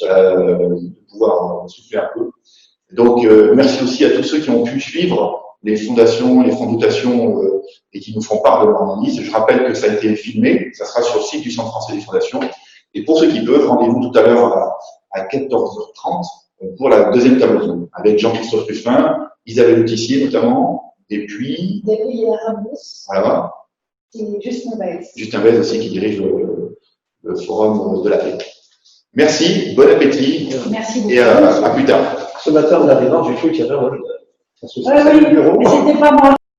de pouvoir souffler un peu. Donc, merci aussi à tous ceux qui ont pu suivre les fondations, les fonds de dotation et qui nous font part de leur analyse. Je rappelle que ça a été filmé, ça sera sur le site du Centre français des fondations. Et pour ceux qui peuvent, rendez-vous tout à l'heure à 14h30 pour la deuxième table ronde avec Jean-Christophe Ruffin, Isabelle Autissier notamment, et puis voilà. Et Justin Weiss. Justin Weiss aussi qui dirige le forum de la paix. Merci, bon appétit. Merci beaucoup. Et à plus tard. Ce matin, en arrivant, j'ai cru qu'il y avait un bureau. Oui, mais c'était pas moi.